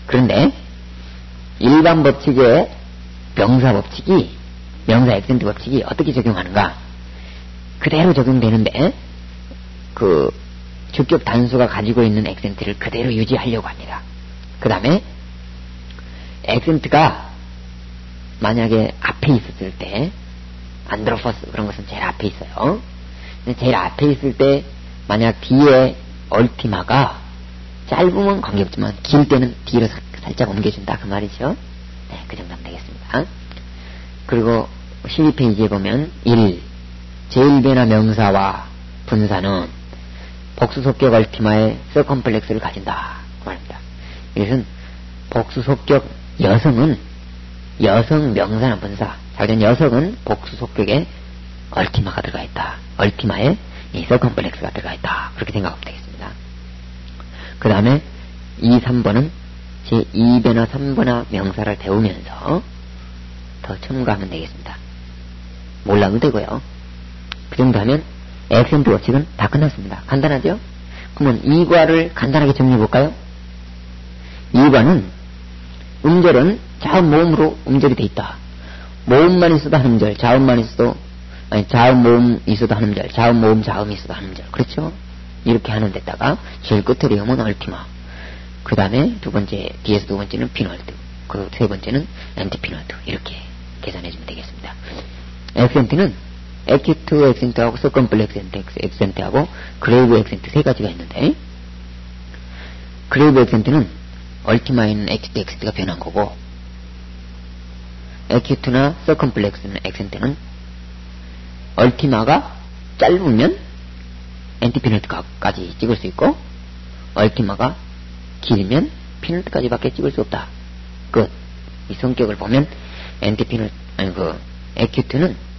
그런데 일반 법칙의 명사 법칙이, 명사 액센트 법칙이 어떻게 적용하는가? 그대로 적용되는데 그 주격 단수가 가지고 있는 액센트를 그대로 유지하려고 합니다. 그 다음에 액센트가 만약에 앞에 있었을 때, 안드로퍼스 그런 것은 제일 앞에 있어요. 근데 제일 앞에 있을 때 만약 뒤에 얼티마가 짧으면 관계없지만 길 때는 뒤로 살짝 옮겨준다. 그 말이죠. 네, 그 정도면 되겠습니다. 그리고 12페이지에 보면 1. 제1배나 명사와 분사는 복수속격 얼티마의 서컴플렉스를 가진다. 그 말입니다. 이것은 복수속격 여성 명사나 분사. 자기는 여성은 복수속격에 얼티마가 들어가 있다. 얼티마에 이 서컴플렉스가 들어가 있다. 그렇게 생각하면 되겠습니다. 그 다음에 2, 3번은 제2배나 3번나 명사를 배우면서 더 첨가하면 되겠습니다. 몰라도 되고요. 그 정도 하면 액센트 법칙은 다 끝났습니다. 간단하죠? 그러면 이과를 간단하게 정리해볼까요? 이과는 음절은 자음 모음으로 음절이 돼 있다. 모음만 있어도 한 음절, 자음만 있어도, 아니 자음 모음 있어도 한 음절, 자음 모음 자음이 있어도 한 음절. 그렇죠? 이렇게 하는 데다가 제일 끝에 오면 얼티마. 그 다음에 두 번째, 뒤에서 두 번째는 피널드. 그 세 번째는 엔티피널드. 이렇게 계산해주면 되겠습니다. 액센트는 에큐트 액센트하고 서컴플렉스 액센트하고 그레이브 액센트 세 가지가 있는데, 그레이브 액센트는 얼티마에 있는 에큐트 액센트가 변한 거고, 에큐트나 서컴플렉스 액센트는 얼티마가 짧으면 엔티피널트까지 찍을 수 있고, 얼티마가 길면 피널트까지밖에 찍을 수 없다. 끝. 이 성격을 보면 엔티피널트, 아니 에큐트는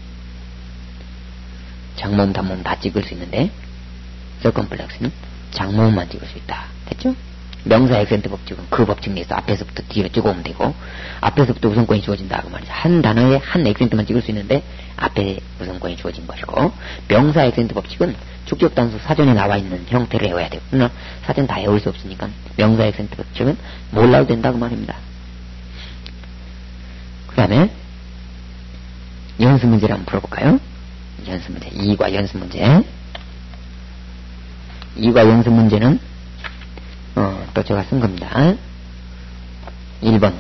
장모음, 단모음 다 찍을 수 있는데 서컴플렉스는 장모음만 찍을 수 있다. 됐죠? 명사 액센트 법칙은 그 법칙 내에서 앞에서부터 뒤로 쭉 오면 되고, 앞에서부터 우선권이 주어진다. 그 말이죠. 한 단어에 한 액센트만 찍을 수 있는데 앞에 우선권이 주어진 것이고, 명사 액센트 법칙은 주격 단수 사전에 나와 있는 형태를 외워야 되고, 그러나 사전 다 외울 수 없으니까 명사 액센트 법칙은 몰라도 된다. 그 말입니다. 그 다음에 연습 문제를 한번 풀어볼까요? 연습 문제. 2과 연습 문제. 2과 연습 문제는 또 제가 쓴 겁니다. 1번.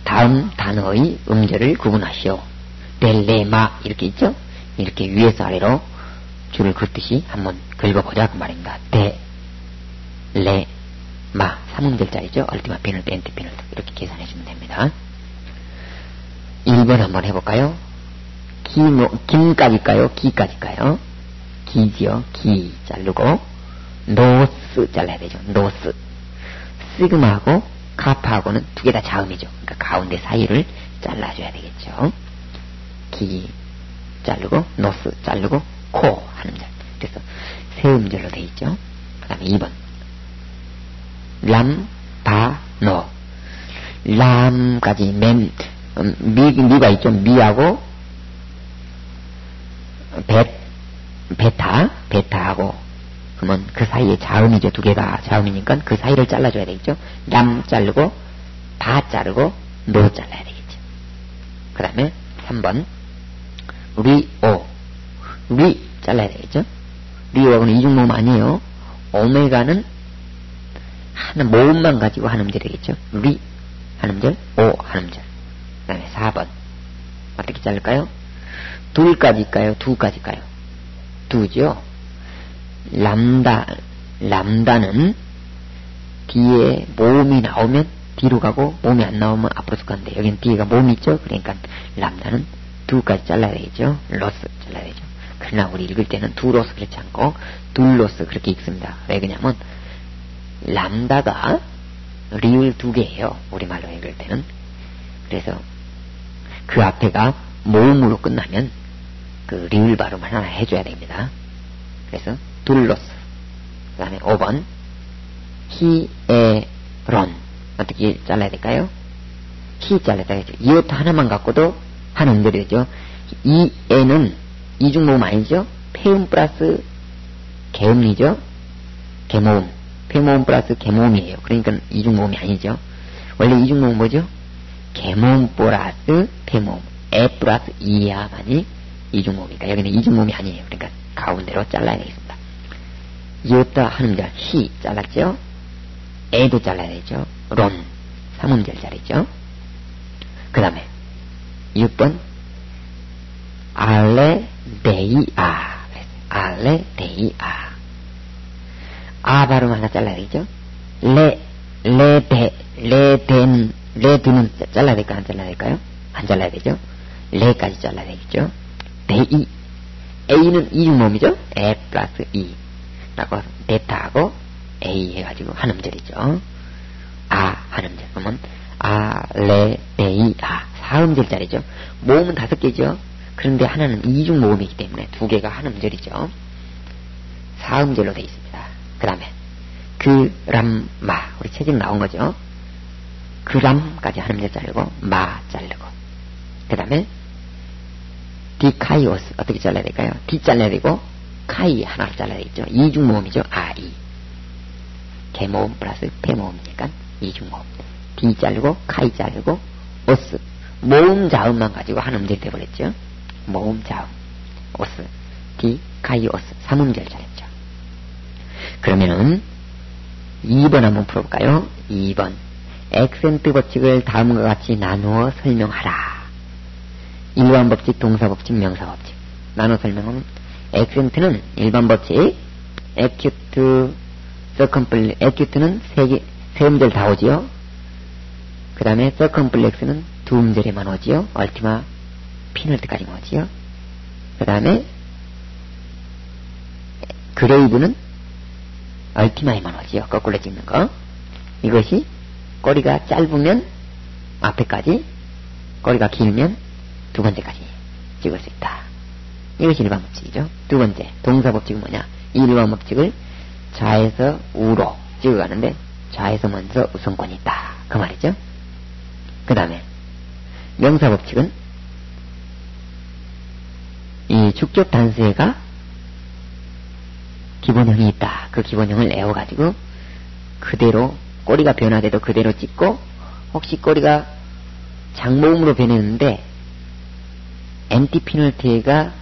다음 단어의 음절을 구분하시오. 델레마 이렇게 있죠? 이렇게 위에서 아래로 줄을 긋듯이 한번 긁어보자. 그 말입니다. 델레마 3음절짜리죠? 얼티마 피널드, 엔티피널드. 이렇게 계산해주면 됩니다. 1번 한번 해볼까요? 김까지일까요? 기까지일까요? 기지요. 기 자르고 노스 잘라야 되죠. 노스. 시그마하고 카파하고는 두 개 다 자음이죠. 그러니까 가운데 사이를 잘라줘야 되겠죠. 기 자르고 노스 자르고 코 한 음절. 그래서 세 음절로 돼 있죠. 그 다음에 2번. 람, 바, 노. 람까지 미가 있죠. 미하고 베타하고 그러면 그 사이에 자음이죠. 두 개가 자음이니까 그 사이를 잘라줘야 되겠죠. 람 자르고 바 자르고 노 잘라야 되겠죠. 그 다음에 3번 리오 리 잘라야 되겠죠. 리오하고는 이중모음 아니에요. 오메가는 한 모음만 가지고 한 음절 되겠죠. 리 한 음절, 오 한 음절. 그 다음에 4번 어떻게 자를까요? 둘까지일까요? 두까지일까요? 두죠. 람다는 뒤에 모음이 나오면 뒤로 가고 모음이 안 나오면 앞으로 가는데 여기는 뒤에가 모음이 있죠. 그러니까 람다는 두까지 잘라야 되겠죠. 로스 잘라야 되죠. 그러나 우리 읽을 때는 두로스 그렇지 않고 둘로스 그렇게 읽습니다. 왜 그러냐면 람다가 리을 두 개예요. 우리말로 읽을 때는. 그래서 그 앞에가 모음으로 끝나면 그 리을 발음을 하나 해줘야 됩니다. 그래서 둘로스. 그 다음에 5번 히에론 어떻게 잘라야 될까요? 히 잘라야 되죠. 이것도 하나만 갖고도 한 음절이 되죠. 이 에는 이중모음 아니죠? 폐음 플러스 개음이죠. 개모음. 폐모음 플러스 개모음이에요. 그러니까 이중모음이 아니죠. 원래 이중모음 뭐죠? 개모음 플러스 폐모음. 에 플러스 이야만이 이중모음이니까 여기는 이중모음이 아니에요. 그러니까 가운데로 잘라야 되겠습니다. 이었다 한 음절 히 잘랐죠. 에도 잘라야 되죠. 론 3음절 자리죠. 그 다음에 6번 알레데이아. 알레데이아. 아 발음 하나 잘라야 되죠. 레드는 잘라야 될까요? 안 잘라야 될까요? 안 잘라야 되죠. 레까지 잘라야 되겠죠. 데이. A는 이중모음이죠. 에 플러스 이. 라고 데타하고 A 해가지고 한 음절이죠. 아 한 음절. 그러면 알레데이아 4음절짜리죠. 모음은 5개죠. 그런데 하나는 이중모음이기 때문에 2개가 한 음절이죠. 4음절로 되어 있습니다. 그 다음에 그람마 우리 책임 나온 거죠. 그람까지 한 음절 자르고 마 자르고 그 다음에 디카이오스 어떻게 잘라야 될까요? 디 잘라야 되고 카이 하나를 잘라야 되겠죠. 이중모음이죠. 아이 개모음 플러스 폐모음이니까 이중모음. 디 자르고 카이 자르고 오스 모음 자음만 가지고 한 음절이 되어버렸죠. 모음 자음 오스 디 카이 오스 3음절 잘했죠. 그러면은 2번 한번 풀어볼까요? 2번 액센트 법칙을 다음과 같이 나누어 설명하라. 일반 법칙, 동사 법칙, 명사 법칙. 나눠 설명은 액센트는 일반 법칙, 에큐트, 서컴플렉, 에큐트는 세 음절 다 오지요. 그 다음에 서컴플렉스는 2음절에만 오지요. 얼티마 피널 때까지만 오지요. 그 다음에 그레이브는 얼티마에만 오지요. 거꾸로 찍는 거. 이것이 꼬리가 짧으면 앞에까지, 꼬리가 길면 두 번째까지 찍을 수 있다. 이것이 일반 법칙이죠. 두 번째, 동사 법칙은 뭐냐? 이 일반 법칙을 좌에서 우로 찍어가는데 좌에서 먼저 우선권이 있다. 그 말이죠. 그 다음에 명사 법칙은 이 축적 단수에가 기본형이 있다. 그 기본형을 내어가지고 그대로 꼬리가 변화돼도 그대로 찍고 혹시 꼬리가 장모음으로 변했는데 엔티피널티가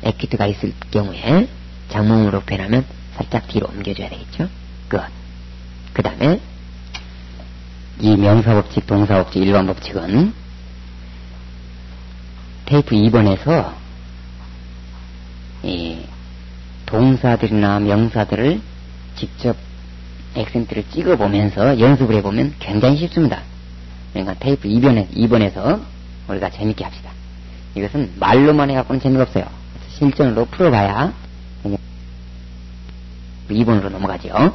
에큐트가 있을 경우에 장모음으로 변하면 살짝 뒤로 옮겨줘야 되겠죠. 그 다음에 이 명사법칙, 동사법칙, 일반법칙은 테이프 2번에서 이 동사들이나 명사들을 직접 액센트를 찍어보면서 연습을 해보면 굉장히 쉽습니다. 그러니까 테이프 2번에서 우리가 재밌게 합시다. 이것은 말로만 해갖고는 재미가 없어요. 실전으로 풀어봐야 2번으로 넘어가죠.